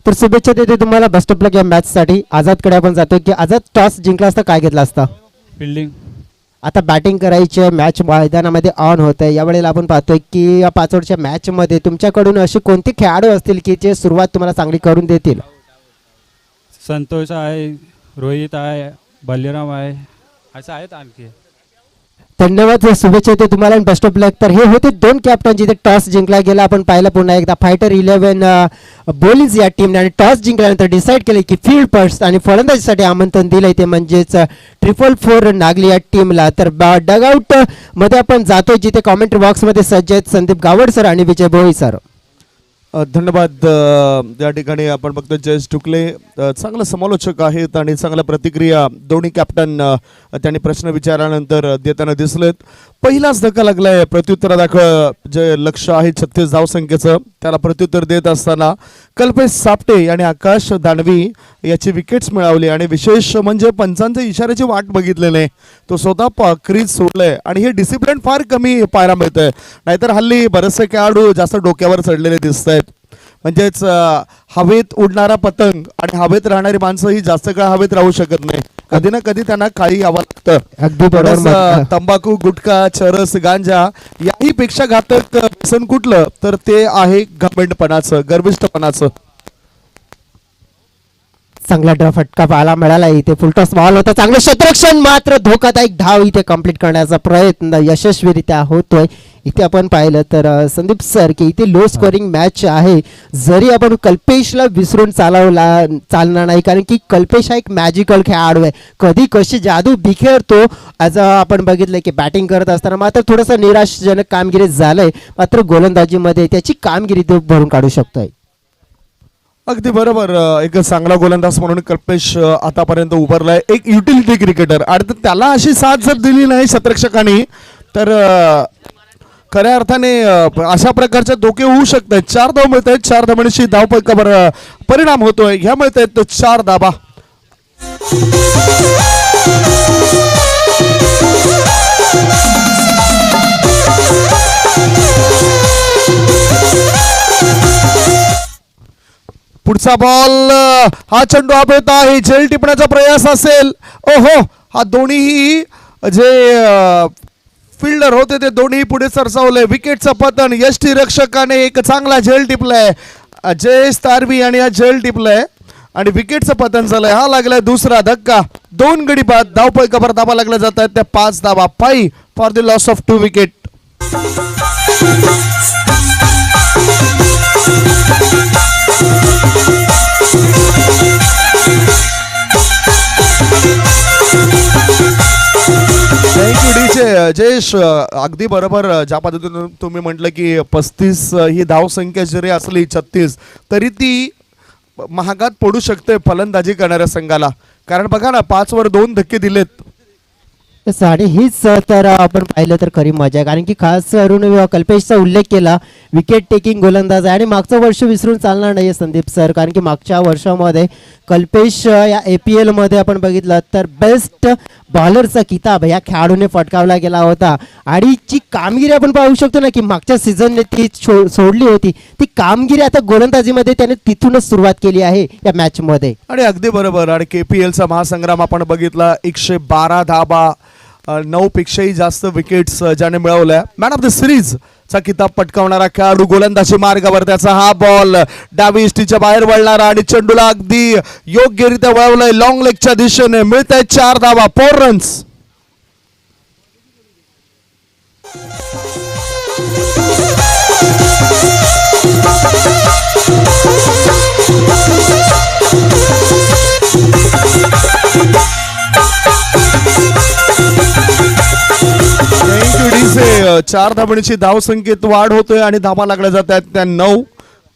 तर शुभेच्छा देते तुम्हाला, बेस्ट ऑफ लक या मॅचसाठी. आझादकडे आपण जातो की आझाद टॉस जिंकला असता काय घेतला असता? फिल्डिंग. आता बॅटिंग करायची मॅच मैदानामध्ये ऑन होत आहे. यावेळेला आपण पाहतोय की या 5 ओव्हरच्या मॅचमध्ये तुमच्याकडून असे कोणते खेळाडू असतील की जे सुरुवात तुम्हाला चांगली करून देतील? संतोष आहे, रोहित आहे, बलिराम आहे, असं आहेत आणखी. धन्यवाद, शुभेच्छा देते तुम्हाला आणि बेस्ट ऑफ लक. तर हे होते 2 कॅप्टन जिथे टॉस जिंकला गेला. आपण पाहिलं पुन्हा एकदा फायटर 11 बॉलिंग्स या टीमने आणि टॉस जिंकल्यानंतर डिसाईड केले की फील्ड फर्स्ट आणि फलंदाजीसाठी आमंत्रण दिलंय ते म्हणजेच 444 नागली या टीमला. तर डगआउट मध्ये आपण जातोय जिथे कॉमेंट्री बॉक्समध्ये सज्ज आहेत संदीप गावड सर आणि विजय भोई सर. धन्यवाद. या ठिकाणी आपण बघतो जयेश टुकले चांगले समालोचक आहेत आणि चांगल्या प्रतिक्रिया दोन्ही कॅप्टन त्यांनी प्रश्न विचारल्यानंतर देताना दिसलेत. पहिलाच धक्का लागलाय प्रत्युत्तरादाखल जे लक्ष आहे 36 धावसंख्येचं त्याला प्रत्युत्तर देत असताना कल्पेश सापटे आणि आकाश दानवी याची विकेट्स मिळवली आणि विशेष म्हणजे पंचांच्या इशाऱ्याची वाट बघितली नाही. तो स्वतः क्रीज सोडलाय आणि हे डिसिप्लिन फार कमी पाहायला मिळतंय. नाहीतर हल्ली बरेचसे खेळाडू जास्त डोक्यावर चढलेले दिसत आहेत. म्हणजेच हवेत उडणारा पतंग आणि हवेत राहणारी माणसं ही जास्त काळ हवेत राहू शकत नाही. कधी ना कधी त्यांना काही यावं लागतं. अगदी बरोबर. तंबाखू, गुटखा, चरस, गांजा याही पेक्षा घातक व्यसन कुठलं तर ते आहे घमंडपणाचं, गर्विष्ठपणाचं. चांगला फटका पाहायला मिळाला. इथे फुलटॉस बॉल होता, चांगलं क्षेत्ररक्षण, मात्र धोकादायक धाव इथे कंप्लीट करण्याचा प्रयत्न यशस्वीरित्या होतोय. इथे आपण पाहिलं तर संदीप सर की इथे लो स्कोरिंग मॅच आहे. जरी आपण कल्पेशला विसरून चालणार नाही कारण की कल्पेश हा एक मॅजिकल खेळाडू आहे. कधी कशी जादू बिखेरतो. आज आपण बघितलं की बॅटिंग करत असताना मात्र थोडंसं निराशाजनक कामगिरी झालंय. मात्र गोलंदाजीमध्ये त्याची कामगिरी तो भरून काढू शकतोय. अगदी बरोबर. एक चांगला गोलंदाज म्हणून कल्पेश आतापर्यंत उभारलाय. एक युटिलिटी क्रिकेटर आणि त्याला अशी साथ जर दिली नाही शतरक्षकांनी तर खऱ्या अर्थाने अशा प्रकारचे धोके होऊ शकतात. 4 धाव मिळत आहेत. 4 धावांशी धावपैकावर परिणाम होतोय. ह्या मिळत आहेत 4 धाबा. पुढचा बॉल हा चेंडू आपळत आहे. झेल टिपण्याचा प्रयास असेल. ओहो, हा दोन्ही जे फिल्डर होते ते दोन्ही पुढे सरसावले. विकेटचं पतन. यष्टीरक्षकाने एक चांगला झेल टिपलाय. जयेश तारवी आणि हा झेल टिपलाय आणि विकेटचं पतन झालंय. हा लागलाय दुसरा धक्का. 2 गडी बाद. धावपैकावर धाबा लागल्या जात आहेत त्या 5 धाबा. 5 for the loss of 2 wicket. Thank you DJ. Jayesh, अगदी बरोबर. ज्या पद्धतीने तुम्ही म्हटलं की 35 ही धावसंख्या जरी असली 36 तरी ती महागात पडू शकते फलंदाजी करणाऱ्या संघाला. कारण बघा ना 5 वर 2 धक्के दिलेत. साडी हीच तर आपण पाहिलं तर खरी मजा आहे कारण की खास करून कल्पेशचा उल्लेख केला. विकेट टेकिंग गोलंदाज आहे आणि मागचं वर्ष विसरून चालणार नाही संदीप सर कारण की मागच्या वर्षामध्ये कल्पेश या APL मध्ये आपण बघितलं तर बेस्ट बॉलरचा किताब या खेळाडूने पटकावला गेला होता. आणि जी कामगिरी आपण पाहू शकतो ना की मागच्या सीझनने ती सोडली होती ती कामगिरी आता गोलंदाजीमध्ये त्याने तिथूनच सुरुवात केली आहे या मॅच मध्ये. आणि अगदी बरोबर. आणि KPLचा महासंग्राम आपण बघितला. 112 धाबा 9 पेक्षाही जास्त विकेट्स ज्याने मिळवल्या. मॅन ऑफ द सिरीज चा किताब पटकावणारा खेळाडू, गोलंदाजी मार्गावर त्याचा हा बॉल डावी इष्टीच्या बाहेर वळणारा आणि चेंडूला अगदी योग्यरित्या वळवलंय लॉंग लेगच्या दिशेने. मिळत आहेत 4 धावा, 4 रन्स. थँक्यू डीसे. 4 धावांची धावसंख्येत वाढ होतोय आणि धावा लागल्या जात आहेत त्या 9.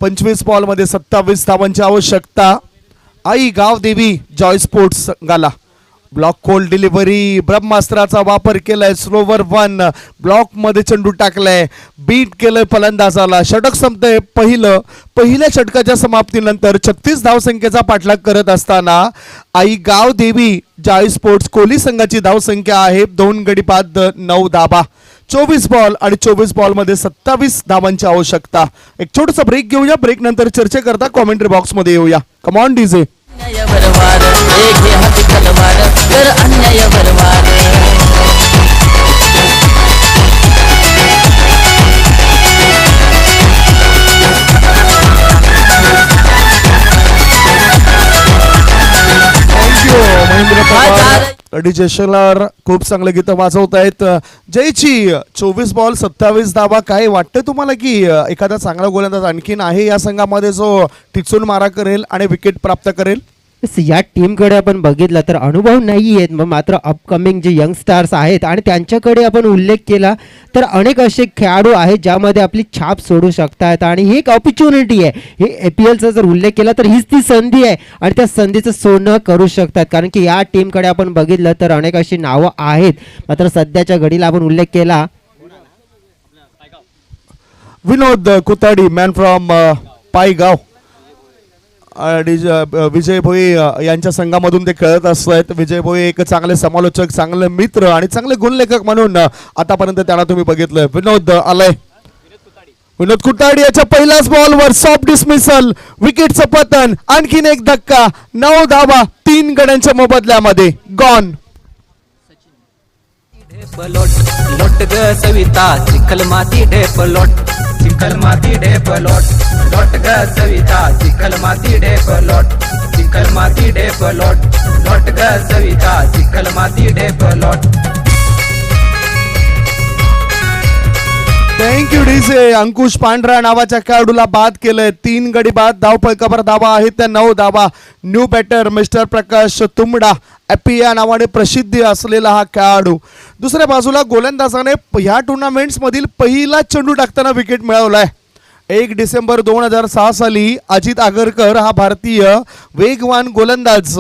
25 बॉलमध्ये 27 धावांची आवश्यकता. आई गावदेवी जॉय स्पोर्ट्स संघाला ब्लॉक खोल डिलिव्हरी, ब्रह्मास्त्राचा वापर केलाय. स्लोवर 1 ब्लॉक मध्ये चेंडू टाकलाय, बीट केलंय फलंदाजाला. षटक संपतंय पहिल्या षटकाच्या समाप्तीनंतर 36 धावसंख्येचा पाठलाग करत असताना आई गावदेवी जॉय स्पोर्ट्स कोहली संघाची धावसंख्या आहे 2 गडी बाद 9 धाबा. 24 बॉल आणि 24 बॉलमध्ये 27 धावांची आवश्यकता. एक छोटासा ब्रेक घेऊया. ब्रेक नंतर चर्चा करता कॉमेंट्री बॉक्स मध्ये येऊया. Come on DJ. अन्यायावर वार, एक घे हाती तलवार, कर अन्यायावर वार. थँक्यू महेंद्र पवार. डीजे शेलार खूप चांगले गीतं वाजवत आहेत. जयची 24 बॉल 27 धावा. काय वाटतं तुम्हाला की एखादा चांगला गोलंदाज आणखीन आहे या संघामध्ये जो टिचून मारा करेल आणि विकेट प्राप्त करेल? या टीमकडे आपण बघितलं तर अनुभव नाही आहेत, मग मात्र अपकमिंग जे यंग स्टार्स आहेत आणि त्यांच्याकडे आपण उल्लेख केला तर अनेक असे खेळाडू आहेत ज्यामध्ये आपली छाप सोडू शकतात आणि ही एक ऑपॉर्च्युनिटी आहे. हे APLचा जर उल्लेख केला तर हीच ती संधी आहे आणि त्या संधीचं सोनं करू शकतात. कारण की या टीमकडे आपण बघितलं तर अनेक अशी नावं आहेत, मात्र सध्याच्या घडीला आपण उल्लेख केला विनोद कुताडी मॅन फ्रॉम पायगाव आणि विजय भोई यांच्या संघामधून ते खेळत असतात. विजय भोई एक चांगले समालोचक, चांगले मित्र आणि चांगले गुणलेखक म्हणून आतापर्यंत त्यांना तुम्ही बघितलंय. विनोद आलाय. विनोद कुताडी याच्या पहिल्याच बॉलवर सॉफ्ट डिसमिसल, विकेटचं पतन, आणखीन एक धक्का. 9 धावा 3 गड्यांच्या मोबदल्यामध्ये गॉन. लोट ग सविता, चिखल माती ढेप लोट, चिखल माती ढेप लोट. लोट ग सविता, चिखल माती ढेप लोट, चिखल माती ढेप लोट. लोट ग सविता, चिखल माती ढेप लोट. Thank you DJ. अंकुश पांढरा नावाच्या खेळाडूला बाद केलंय. 3 गडी बाद. धावफलकावर धावा आहेत त्या 9 धावा. न्यू बॅटर मिस्टर प्रकाश तुंबडा ॲपी या नावाने प्रसिद्धी असलेला हा खेळाडू. दुसऱ्या बाजूला गोलंदाजाने ह्या टुर्नामेंट्स मधील पहिला चेंडू टाकताना विकेट मिळवलाय. 1 डिसेंबर 2006 साली अजित आगरकर हा भारतीय वेगवान गोलंदाज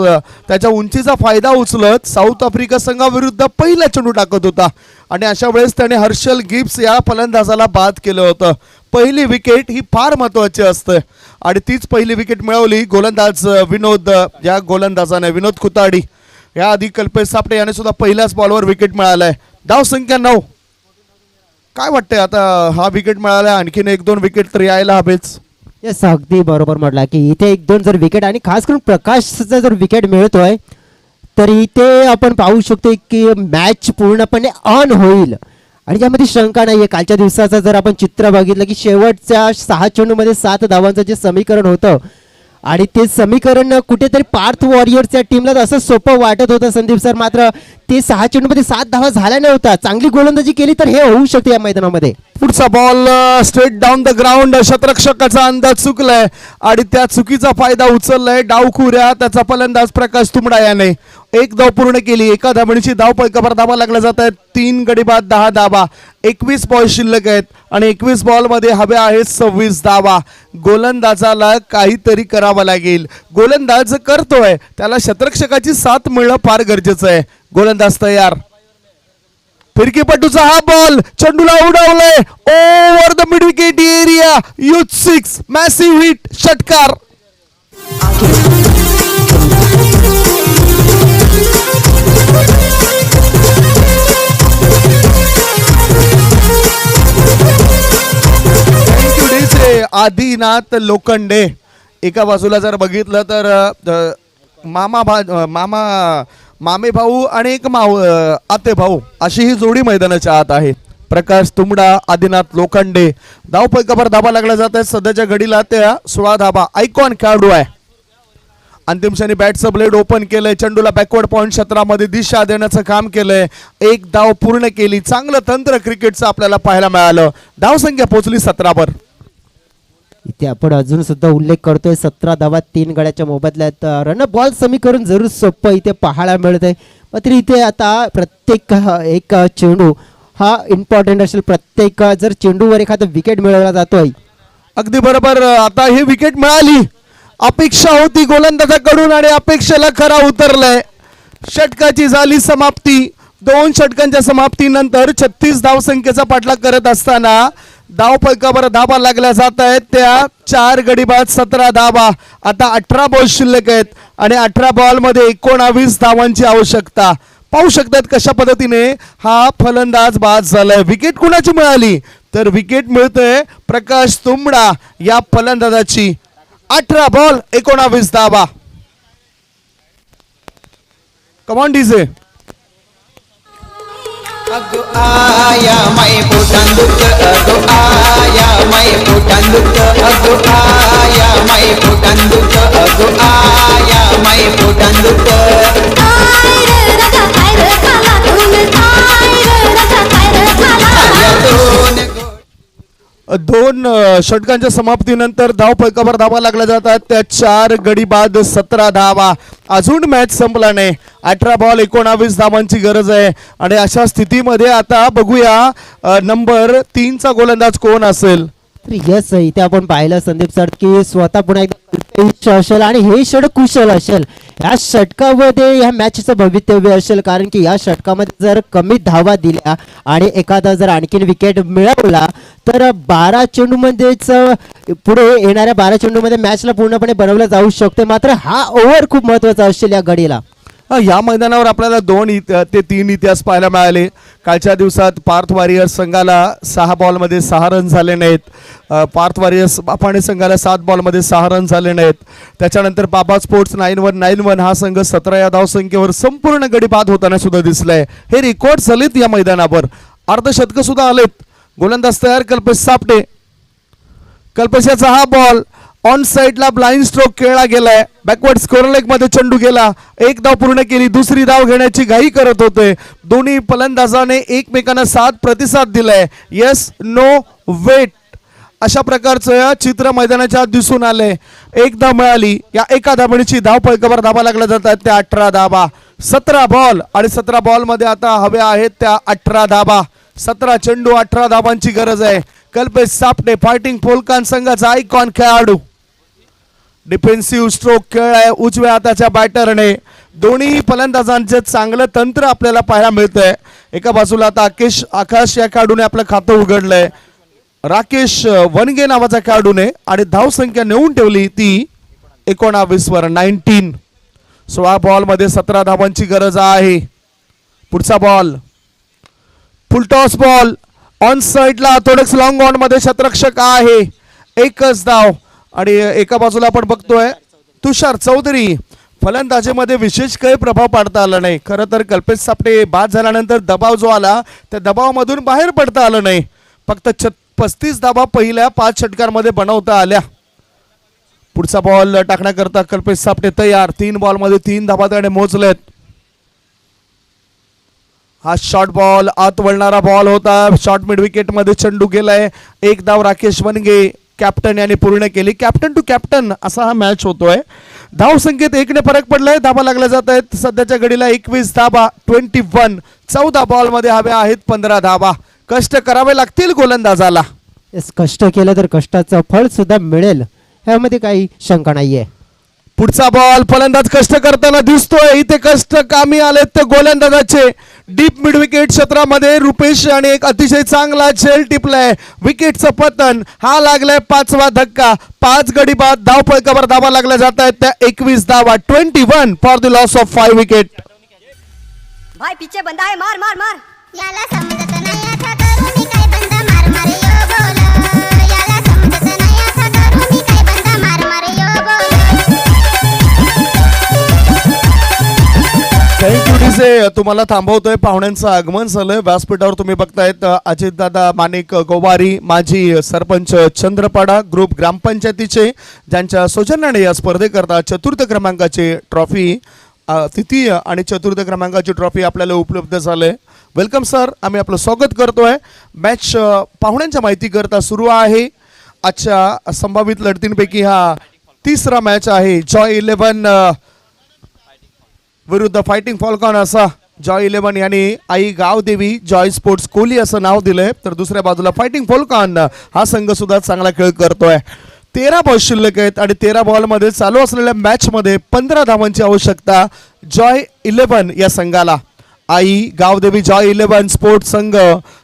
त्याच्या उंचीचा फायदा उचलत साऊथ आफ्रिका संघाविरुद्ध पहिला चेंडू टाकत होता आणि अशा वेळेस त्याने हर्षल गिब्स या फलंदाजाला बाद केलं होतं. पहिली विकेट ही फार महत्वाची असते आणि तीच पहिली विकेट मिळवली गोलंदाज विनोद या गोलंदाजाने. विनोद कुताडी या आधी कल्पेश सापटे याने सुद्धा पहिल्याच बॉलवर विकेट मिळालाय. धाव संख्या 9. काय वाटतंय आता हा विकेट मिळाला, आणखीन 1-2 विकेट तर यायला हवेच? येस, अगदी बरोबर म्हटला की इथे 1-2 जर विकेट आणि खास करून प्रकाशचा जर विकेट मिळतोय तर इथे आपण पाहू शकतो की मॅच पूर्णपणे ऑन होईल आणि यामध्ये शंका नाहीये. कालच्या दिवसाचं जर आपण चित्र बघितलं की शेवटच्या 6 चेंडूमध्ये 7 धावांचं जे समीकरण होतं आणि ते समीकरण कुठेतरी पार्थ वॉरियर्सच्या टीमला असं सोपं वाटत होतं संदीप सर, मात्र ते 6 चेंडूमध्ये 7 धावा झाल्या नव्हता. चांगली गोलंदाजी केली तर हे होऊ शकते या मैदानामध्ये. पुढचा ball straight down the ground. शतरक्षकाचा अंदाज चुकलाय आणि त्या चुकीचा फायदा उचललाय डावखुऱ्या त्याचा फलंदाज प्रकाश तुंबडा याने. 1 धाव पूर्ण केली. 1 धावणीची धाव फलकावर धावा लागल्या जात आहेत. 3 गडी बाद 10 धावा. 21 बॉल शिल्लक आहेत आणि 21 बॉल मध्ये हव्या आहेत 26 धावा. गोलंदाजाला काहीतरी करावं लागेल. गोलंदाज करतोय, त्याला शतरक्षकाची साथ मिळणं फार गरजेचं आहे. गोलंदाज तयार. फिरकीपटूचा हा बॉल चेंडूला उडवलंय over the mid wicket area. Youth 6 massive hit. षटकार. आदिनाथ लोखंडे एका बाजूला जर बघितलं तर मामा मामे भाऊ आणि एक आते भाऊ अशी ही जोडी मैदानाच्या आत आहे. प्रकाश तुंबडा, आदिनाथ लोखंडे. धावपैकावर धाबा लागला जात आहे. सध्याच्या घडीला त्या 16 धाबा. आयकॉन खेळाडू आहे. अंतिम क्षणी बॅटचं ब्लेड ओपन केलंय. चेंडूला बॅकवर्ड पॉइंट क्षेत्रामध्ये दिशा देण्याचं काम केलंय. एक धाव पूर्ण केली. चांगलं तंत्र क्रिकेटचं आपल्याला पाहायला मिळालं. धावसंख्या पोहोचली 17 वर. इथे आपण अजून सुद्धा उल्लेख करतोय 17 धावा 3 गड्याच्या मोबदल्यात. रन बॉल समीकरण जरूर सोपं इथे पाहायला मिळतंय. मात्र इथे आता प्रत्येक एक चेंडू हा इम्पॉर्टंट असेल. प्रत्येक जर चेंडूवर एखादा विकेट मिळवला जातोय. अगदी बरोबर. आता ही विकेट मिळाली. अपेक्षा होती गोलंदाजाकडून आणि अपेक्षेला खरा उतरलाय. षटकाची झाली समाप्ती. 2 षटकांच्या समाप्तीनंतर 36 धावसंख्येचा पाठलाग करत असताना धावपैकावर धाबा लागल्या जात आहेत. त्या 4 गडी बाद 17 धाबा. आता 18 बॉल शिल्लक आहेत आणि 18 बॉल मध्ये 19 धावांची आवश्यकता. पाहू शकतात कशा पद्धतीने हा फलंदाज बाद झालाय. विकेट कुणाची मिळाली तर विकेट मिळतोय प्रकाश तुंबडा या फलंदाजाची. 18 बॉल 19 धाबा. Come on DJ. अगो आया माय पोटान दुख, अगो आया माय पोटान दुख, अगो आया माय पोटान दुख, अगो आया माय पोटान दुख. काय रे राजा काय रे खाला तुम्ही, काय रे राजा काय रे खाला. आया दोन 2 षटकांच्या समाप्तीनंतर धावपैकावर धाबा लागल्या जातात. त्या 4 गडी बाद 17 धावा. अजून मॅच संपला नाही. 18 बॉल 19 धावांची गरज आहे आणि अशा स्थितीमध्ये आता बघूया नंबर 3 चा गोलंदाज कोण असेल. यस, इथे आपण पाहिलं संदीप सर की स्वतः पुन्हा एकदा असेल आणि हे षटक कुशल असेल. या षटकामध्ये या मॅचचं भवितव्य असेल. कारण की या षटकामध्ये जर कमी धावा दिल्या आणि एखादा जर आणखीन विकेट मिळवला तर 12 चेंडूमध्येच पुढे येणाऱ्या 12 चेंडूमध्ये मॅचला पूर्णपणे बनवलं जाऊ शकते. मात्र हा ओव्हर खूप महत्वाचा असेल या घडीला. या मैदानावर आपल्याला 2 ते 3 इतिहास पाहायला मिळाले. कालच्या दिवसात पार्थ वॉरियर्स संघाला 6 बॉलमध्ये 6 रन झाले नाहीत. पार्थ वॉरियर्स बापाणे संघाला 7 बॉलमध्ये 6 रन झाले नाहीत. त्याच्यानंतर बाबा स्पोर्ट्स 9-1 हा संघ 17 या धावसंख्येवर संपूर्ण गडी बाद होताना सुद्धा दिसलाय. हे रेकॉर्ड झालेत या मैदानावर. अर्धशतक सुद्धा आलेत. गोलंदाज तयार कल्पेश सापटे. कल्पेशाचा हा बॉल ऑन साइडला ब्लाइंड स्ट्रोक खेळला गेलाय. बॅकवर्ड स्कोअर लेग मध्ये चेंडू गेला. 1 धाव पूर्ण केली. दुसरी धाव घेण्याची घाई करत होते. दोन्ही फलंदाजाने एकमेकांना 7 प्रतिसाद दिलाय. येस नो वेट अशा प्रकारचं चित्र मैदानाच्या आत दिसून आलंय. 1 धाव मिळाली. या एका धावणीची धावपैकावर धाबा लागल्या जातात त्या 18 धाबा. 17 बॉल आणि 17 बॉल मध्ये आता हव्या आहेत त्या 18 धाबा. 17 चेंडू 18 धावांची गरज आहे. कल्पेश सापटे फायटिंग पोलकान संघाचा आयकॉन खेळाडू. डिफेन्सिव्ह स्ट्रोक खेळलाय उजव्या हाताच्या बॅटरने. दोन्ही फलंदाजांचे चांगलं तंत्र आपल्याला पाहायला मिळतंय. एका बाजूला आता आकाश या खेळाडूने आपलं खातं उघडलंय. राकेश वनगे नावाच्या खेळाडूने आणि धावसंख्या नेऊन ठेवली ती 19 वर. 19 16 बॉल मध्ये 17 धावांची गरज आहे. पुढचा बॉल फुलटॉस बॉल ऑन साइडला थोडंच लॉंग ऑन मध्ये शतरक्षक आहे. 1च धाव आणि एका बाजूला आपण बघतोय तुषार चौधरी. फलंदाजीमध्ये विशेष काही प्रभाव पाडता आला नाही. खरं तर कल्पेश सापटे बाद झाल्यानंतर दबाव जो आला त्या दबावामधून बाहेर पडता आलं नाही. फक्त 35 धावा पहिल्या 5 षटकांमध्ये बनवता आल्या. पुढचा बॉल टाकण्याकरता कल्पेश सापटे तयार. 3 बॉलमध्ये 3 धावा त्याने मोजलेत. हा शॉर्ट बॉल आत वळणारा बॉल होता. शॉर्ट मिड विकेट मध्ये चेंडू गेलाय. 1 धाव राकेश वनगे कॅप्टन याने पूर्ण केली. कॅप्टन टू कॅप्टन असा हा मॅच होतोय. धाव संख्येत 1 ने फरक पडलाय. धाबा लागल्या जात आहेत. सध्याच्या घडीला 21 धाबा 21. 14 बॉल मध्ये हव्या आहेत 15 धाबा. कष्ट करावे लागतील गोलंदाजाला. कष्ट केलं तर कष्टाचं फळ सुद्धा मिळेल ह्यामध्ये काही शंका नाहीये. पुढचा बॉल फलंदाज कष्ट करताना दिसतोय. इथे कष्ट कामी आलेत ते गोलंदाजाचे. डीप मिड विकेट क्षेत्रामध्ये रुपेश आणि एक अतिशय चांगला झेल टिपलाय. विकेटचं पतन. हा लागलाय 5वा धक्का. 5 गडी बाद धावपैकावर धाबा लागल्या जात आहेत त्या 21 धावा. 21 for the loss of 5 wicket. भाई पीछे बंदा है, मार मार मार. याला समजत नाही आता करून काय बंदा मार मार यो बोल. याला समजत नाही आता करून काय बंदा मार मार यो बोल. थँक्यू थोडेसे तुम्हाला थांबवतोय, पाहुण्यांचं आगमन झालंय. व्यासपीठावर तुम्ही बघतायत अजितदादा माणिक गोवारी, माजी सरपंच चंद्रपाडा ग्रुप ग्रामपंचायतीचे, ज्यांच्या सौजन्याने या स्पर्धेकरता चतुर्थ क्रमांकाची ट्रॉफी, तृतीय आणि चतुर्थ क्रमांकाची ट्रॉफी आपल्याला उपलब्ध झाले. वेलकम सर, आम्ही आपलं स्वागत करतोय. मॅच पाहुण्यांच्या माहितीकरता सुरू आहे. आजच्या संभावित लढतींपैकी हा तिसरा मॅच आहे. जॉय 11 विरुद्ध फायटिंग फॉल्कॉन असा जॉय 11 यांनी आई गावदेवी जॉय स्पोर्ट्स कोहली असं नाव दिलंय, तर दुसऱ्या बाजूला फायटिंग फॉल्कॉन हा संघ सुद्धा चांगला खेळ करतोय. 13 बॉल शिल्लक आहेत आणि 13 बॉलमध्ये चालू असलेल्या मॅचमध्ये 15 धावांची आवश्यकता जॉय 11 या संघाला. आई गावदेवी जॉय 11 स्पोर्ट्स संघ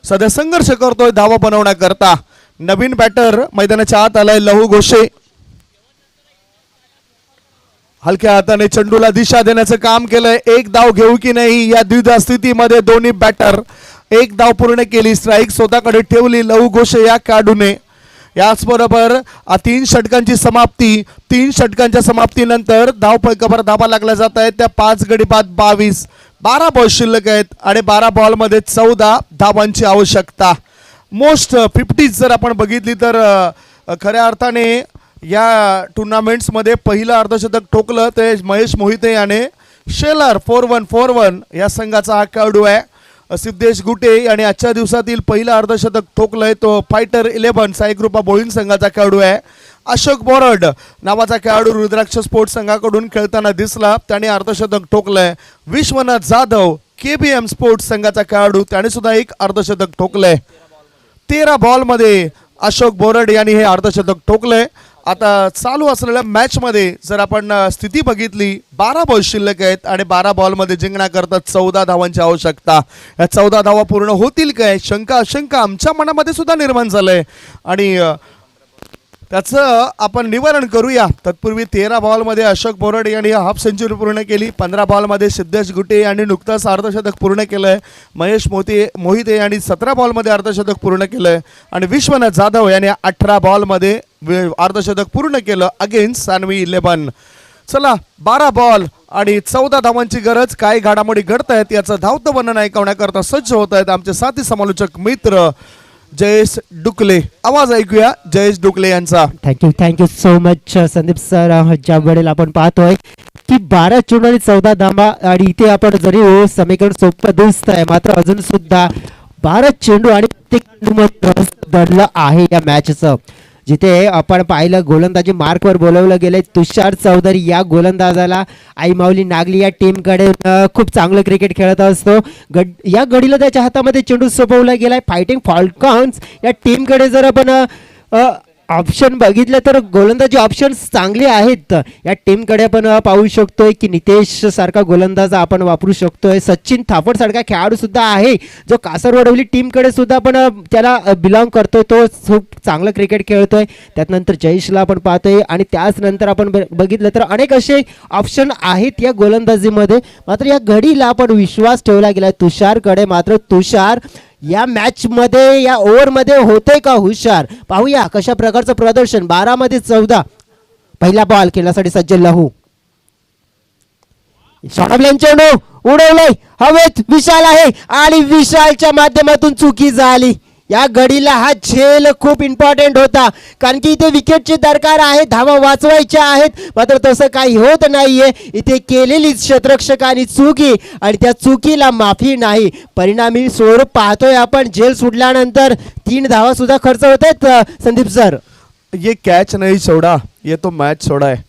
सध्या संघर्ष करतोय धावा बनवण्याकरता. नवीन बॅटर मैदानाच्या आत आलाय लहू घोषे. हलक्या हाताने चेंडूला दिशा देण्याचं काम केलंय. एक धाव घेऊ की नाही या द्विधा स्थितीमध्ये दोन्ही बॅटर. एक धाव पूर्ण केली, स्ट्राईक स्वतःकडे ठेवली लहू घोषे या खेळाडूने. याचबरोबर 3 षटकांची समाप्ती. 3 षटकांच्या समाप्तीनंतर धावफलकावर धावा लागल्या जात आहेत. त्या 5 गडी बाद 22. 12 बॉल शिल्लक आहेत आणि 12 बॉलमध्ये 14 धावांची आवश्यकता. मोस्ट 50 जर आपण बघितली तर खऱ्या अर्थाने या टुर्नामेंट्समध्ये पहिलं अर्धशतक ठोकलं ते महेश मोहिते याने. शेलर 4141 या संघाचा हा खेळाडू आहे. सिद्धेश गुटे आणि आजच्या दिवसातील पहिलं अर्धशतक ठोकलंय तो फायटर 11 साईकृपा बोळीन संघाचा खेळाडू आहे. अशोक बोरड नावाचा खेळाडू रुद्राक्ष स्पोर्ट्स संघाकडून खेळताना दिसला, त्याने अर्धशतक ठोकलंय. विश्वनाथ जाधव KBM स्पोर्ट्स संघाचा खेळाडू, त्याने सुद्धा एक अर्धशतक ठोकलंय. 13 बॉलमध्ये अशोक बोरड यांनी हे अर्धशतक ठोकलंय. आता चालू असलेल्या मॅचमध्ये जर आपण स्थिती बघितली, 12 बॉल शिल्लक आहेत आणि 12 बॉलमध्ये जिंकण्याकरता 14 धावांची आवश्यकता. या 14 धावा पूर्ण होतील काय शंका आशंका आमच्या मनामध्ये सुद्धा निर्माण झालंय आणि त्याचं आपण निवारण करूया. तत्पूर्वी 13 बॉलमध्ये अशोक बोरड यांनी हाफ सेंचुरी पूर्ण केली. 15 बॉलमध्ये सिद्धेश गुटे यांनी नुकताच अर्धशतक पूर्ण केलंय. महेश मोहिते यांनी 17 बॉलमध्ये अर्धशतक पूर्ण केलंय आणि विश्वनाथ जाधव यांनी 18 बॉलमध्ये अर्धशतक पूर्ण केलं अगेन्स्ट सानवी 11. चला 12 बॉल आणि 14 धावांची गरज. काय घडामोडी घडत आहेत याचं धावतं वर्णन ऐकवण्याकरता सज्ज होत आहेत आमचे साथी समालोचक मित्र जयेश डुकले. आवाज ऐकूया जयेश डुकले यांचा. Thank you so much Sandeep sir. ज्या वेळेला आपण पाहतोय की 12 चेंडू आणि 14 धावा आणि इथे आपण जरी समीकरण सोपं दिसत आहे, मात्र अजून सुद्धा 12 चेंडू आणि दडलं आहे या मॅचचं. जिथे आपण पाहिलं गोलंदाजी मार्कवर बोलवलं गेले तुषार चौधरी या गोलंदाजाला आई माऊली नागली या टीमकडे खूप चांगलं क्रिकेट खेळत असतो. या गडीला त्याच्या हातामध्ये चेंडू सोपवला गेलाय. फायटिंग फॉल्कॉन्स या टीमकडे जर आपण ऑप्शन बघितलं तर गोलंदाजी ऑप्शन्स चांगले आहेत. या टीमकडे आपण पाहू शकतोय की नितेश सारखा गोलंदाज आपण वापरू शकतोय. सचिन थापड सारखा खेळाडू सुद्धा आहे जो कासरवडवली टीमकडे सुद्धा आपण त्याला बिलॉंग करतोय. तो खूप चांगलं क्रिकेट खेळतोय. त्यानंतर जयेशला आपण पाहतोय आणि त्याच नंतर आपण बघितलं तर अनेक असे ऑप्शन आहेत या गोलंदाजीमध्ये. मात्र या घडीला आपण विश्वास ठेवला गेला तुषारकडे. मात्र तुषार या मॅच मध्ये या ओव्हर मध्ये होते का हुशार, पाहूया कशा प्रकारचं प्रदर्शन. 12 मध्ये 14. पहिला बॉल खेळण्यासाठी सज्ज लहू. चेंडू उडवलंय हवेत, विशाल आहे आणि विशालच्या माध्यमातून चुकी झाली. या घडीला हा झेल खूप इम्पॉर्टंट होता कारण की इथे विकेटची दरकार आहे, धावा वाचवायच्या आहेत. मात्र तसं काही होत नाहीये. इथे केलेली क्षेत्ररक्षकांनी चुकी आणि त्या चुकीला माफी नाही. परिणामी स्वरूप पाहतोय आपण. झेल सुटल्यानंतर 3 धावा सुद्धा खर्च होत आहेत संदीप सर. ये कॅच नाही सोडा, ये तो मॅच सोडा आहे.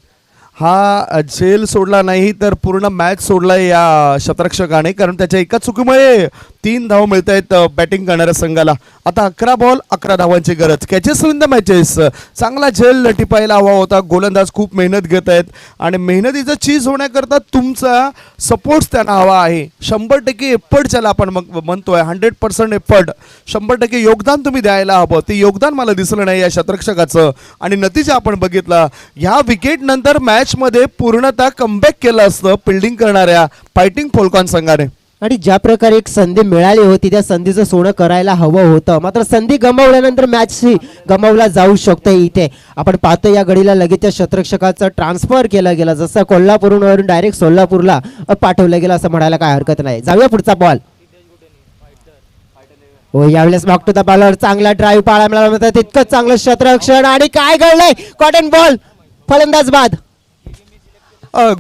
हा झेल सोडला नाही तर पूर्ण मॅच सोडलाय या शतरक्षकाने, कारण त्याच्या एका चुकीमुळे 3 धाव मिळत आहेत बॅटिंग करणाऱ्या संघाला. आता 11 बॉल 11 धावांची गरज. Catches in the matches. चांगला झेल टिपायला हवा होता. गोलंदाज खूप मेहनत घेत आहेत आणि मेहनतीचं चीज होण्याकरता तुमचा सपोर्ट्स त्यांना हवा आहे. 100% एफर्ट ज्याला आपण म्हणतोय, 100% एफर्ट, 100% योगदान तुम्ही द्यायला हवं. ते योगदान मला दिसलं नाही या शतरक्षकाचं आणि नतीजा आपण बघितला. ह्या विकेट नंतर मॅच मध्ये पूर्णतः कमबॅक केलं असतं फिल्डिंग करणाऱ्या फायटिंग फॉल्कॉन संघाने. आणि ज्या प्रकारे एक संधी मिळाली होती त्या संधीचं सोनं करायला हवं होतं, मात्र संधी गमावल्यानंतर मॅच ही गमावला जाऊ शकते. इथे आपण पाहतो या घडीला लगेच त्या शतरक्षकाचं ट्रान्सफर केलं गेलं, जसं कोल्हापूरवरून डायरेक्ट सोलापूरला पाठवलं गेलं असं म्हणायला काय हरकत नाही. जाऊया पुढचा बॉल. हो, यावेळेस बॅक टू द बॉलर, चांगला ड्राईव्ह पाहायला मिळाला होता, तितकंच चांगलं क्षेत्ररक्षण आणि काय घडलंय, कॉटन बॉल, फलंदाज बाद.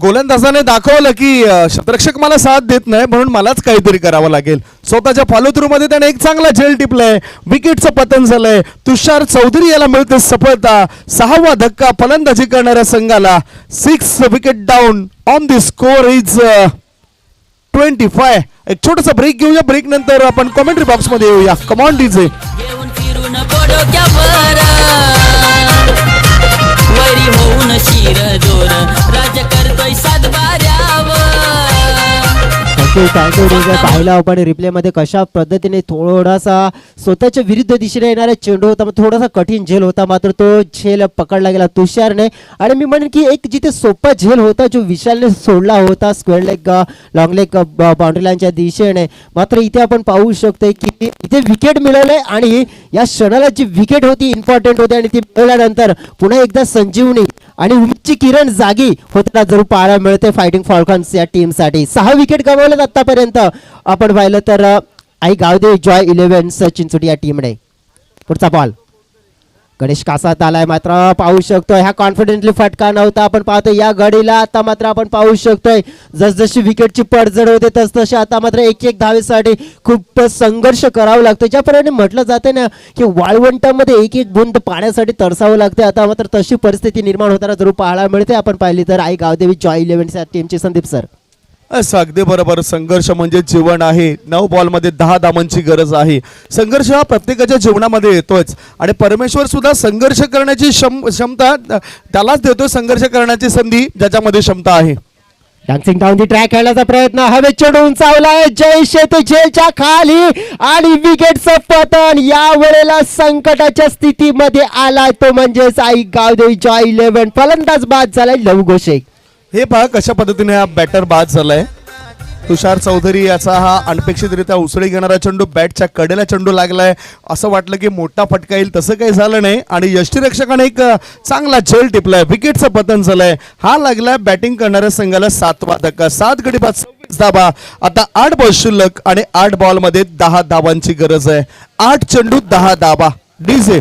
गोलंदाजाने दाखवलं की क्षेत्ररक्षक मला साथ देत नाही म्हणून मलाच काहीतरी करावं लागेल. स्वतःच्या फॉलो थ्रू मध्ये त्याने एक चांगला झेल टिपलाय, विकेटचं पतन झालंय. तुषार चौधरी याला मिळते सफलता. 6वा धक्का फलंदाजी करणाऱ्या संघाला. 6 wicket down on the score is 25. एक छोटासा ब्रेक घेऊया, ब्रेक नंतर आपण कॉमेंट्री बॉक्स मध्ये येऊया. Come on DJ. घेऊन फिरून डोक्यावर वरी होऊन शिर जोर राज करतोय सातबाऱ्यावर. थँक्यू पाहिला आपण रिप्ले मध्ये कशा पद्धतीने थोडासा स्वतःच्या विरुद्ध दिशेने येणारा चेंडू होता, थोडासा कठीण झेल होता, मात्र तो झेल पकडला गेला तुषारने. आणि मी म्हणेन की एक जिथे सोपा झेल होता जो विशालने सोडला होता square leg long leg boundary लाईनच्या दिशेने, मात्र इथे आपण पाहू शकतो की इथे विकेट मिळवले आणि या क्षणाला जी विकेट होती इम्पॉर्टंट होती आणि ती मिळवल्यानंतर पुन्हा एकदा संजीवनी आणि उंची किरण जागी होताना जरूर पाहायला मिळते फायटिंग फॉल्कन्स या टीमसाठी. 6 विकेट गमावले आतापर्यंत आपण पाहिलं तर आई गावदेवी जॉय 11 चिंचोटी या टीमने. पुढचा बॉल गणेश कासात आलाय, मात्र पाहू शकतोय हा कॉन्फिडेंटली फटका नव्हता. आपण पाहतो या घडीला आता मात्र आपण पाहू शकतोय जसजशी विकेटची पडझड होते तसतशी आता मात्र एक धावेसाठी खूप संघर्ष करावा लागतो. ज्याप्रमाणे म्हटलं जाते ना की वाळवंटामध्ये एक बूंद पाण्यासाठी तरसावं लागते, आता मात्र तशी परिस्थिती निर्माण होताना जरूर पाहायला मिळते. आपण पाहिली तर आई गावदेवी जॉय 11 टीमची संदीप सर. अगदी बरोबर. संघर्ष म्हणजे जीवन आहे. 9 बॉलमध्ये 10 धावांची गरज आहे. संघर्ष हा प्रत्येकाच्या जीवनामध्ये येतोच आणि परमेश्वर सुद्धा संघर्ष करण्याची क्षमता त्यालाच देतो, संघर्ष करण्याची संधी ज्याच्यामध्ये क्षमता आहे. डान्सिंग डाऊन दी ट्रॅक खेळण्याचा प्रयत्न, हवे चढून उंचावलाय जय शेतू झेलच्या खाली आणि विकेटचं पतन. या वेळेला संकटाच्या स्थितीमध्ये आलाय तो म्हणजेच आई गावदेवी जॉय 11. फलंदाज बाद झालाय लव घोषे. हे पहा कशा पद्धतीने हा बॅटर बाद झालाय. तुषार चौधरी याचा हा अनपेक्षितरित्या उसळी घेणारा चेंडू बॅटच्या कडेला चेंडू लागलाय. असं वाटलं की मोठा फटका येईल, तसं काही झालं नाही आणि यष्टीरक्षकाने एक चांगला झेल टिपलाय, विकेटचं पतन झालंय. हा लागलाय बॅटिंग करणाऱ्या संघाला 7वा धक्का. 7 गडी बाद 26 धावा. आता 8 बॉल शिल्लक आणि 8 बॉल मध्ये 10 धावांची गरज आहे. 8 चेंडू 10 धावा. डीजे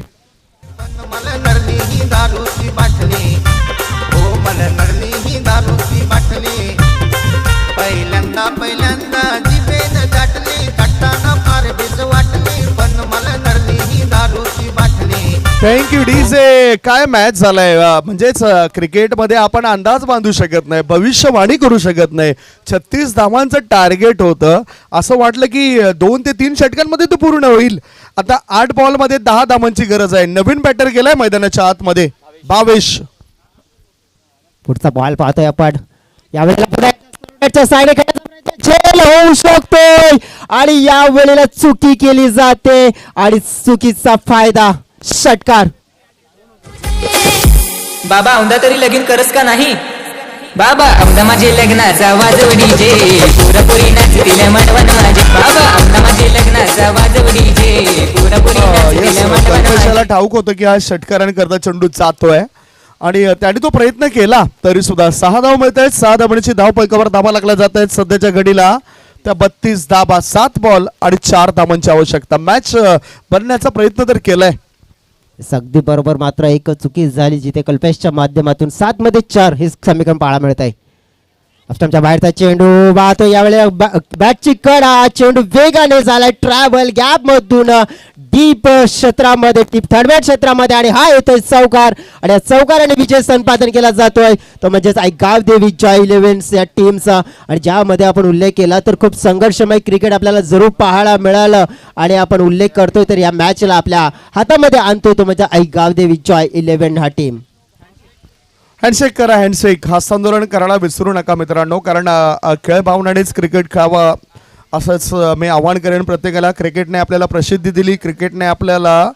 पहिल्यांदा जिभेनं गाठली कट्टाना फार बेस वाटली पण मला नरली ही दारूची बाटली. Thank you DJ. काय मॅच झालाय. म्हणजेच क्रिकेटमध्ये आपण अंदाज बांधू शकत नाही, भविष्यवाणी करू शकत नाही. 36 धावांचं टार्गेट होतं, असं वाटलं की 2 ते 3 षटकांमध्ये तो पूर्ण होईल. आता 8 बॉलमध्ये 10 धावांची गरज आहे. नवीन बॅटर गेलाय मैदानाच्या आतमध्ये भावेश. पुढचा बॉल पाहतोय आपण. यावेळेला झेल होऊ शकतोय आणि या वेळेला चुकी केली जाते आणि चुकीचा फायदा षटकार. बाबा औंधा तरी लगीन करस का नाही बाबा. औंधा माझे लग्नाचा वाजव डीजे पुरापुरी नाचतील मानवन माझे. बाबा औंधा माझे लग्नाचा वाजव डीजे पुरापुरी नाचतील मानवन कल्पेशाला ठाऊक होतं की हा षटकारांकरता चेंडू जातोय आणि त्याने तो प्रयत्न केला तरी सुद्धा 6 धाव मिळत आहेत. 6 धावांची धावपैकावर धावा लागल्या जात आहेत सध्याच्या घडीला. त्या 32 धावा, 7 बॉल आणि 4 धावांची आवश्यकता. मॅच बनण्याचा प्रयत्न तर केलाय. अगदी बरोबर, मात्र एक चुकी झाली जिथे कल्पेशच्या माध्यमातून 7 मध्ये 4 हे समीकरण पाहायला मिळत आहे. अष्टमच्या बाहेरचा चेंडू वाहतो. यावेळेला बॅटची कडा, चेंडू वेगाने झालाय ट्रॅव्हल गॅप मधून डीप क्षेत्रामध्ये, डीप थर्डबॅट क्षेत्रामध्ये आणि हा येतोय चौकार आणि या चौकाराने विजय संपादन केला जातोय तो म्हणजेच आई गावदेवी जॉय 11 या टीमचा. आणि ज्यामध्ये आपण उल्लेख केला तर खूप संघर्षमय क्रिकेट आपल्याला जरूर पाहायला मिळालं आणि आपण उल्लेख करतोय तर या मॅचला आपल्या हातामध्ये आणतोय तो म्हणजे आई गावदेवी जॉय 11 हा टीम. हँडशेक करा, हँडशेक. हस्तांदोलन करायला विसरू नका मित्रांनो, कारण खेळ भावनानेच क्रिकेट खेळावा असंच मी आवाहन करेन प्रत्येकाला. क्रिकेटने आपल्याला प्रसिद्धी दिली, क्रिकेटने आपल्याला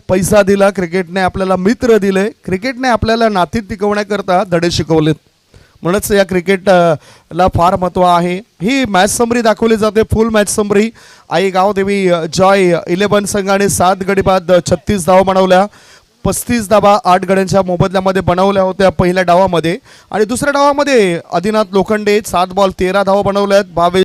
पैसा दिला, क्रिकेटने आपल्याला मित्र दिले, क्रिकेटने आपल्याला नाती टिकवण्याकरता धडे शिकवलेत. म्हणूनच या क्रिकेटला फार महत्त्व आहे. ही मॅच समरी दाखवली जाते, फुल मॅच समरी. आई गावदेवी जॉय 11 संघाने 7 गडी बाद 36 धावा बनवल्या. 35 धावा 8 गड्यांच्या मोबदल्यामध्ये बनवल्या होत्या पहिल्या डावामध्ये. आणि दुसऱ्या डावामध्ये आदिनाथ लोखंडे 7 बॉल 13 धावा बनवल्यात. भावेश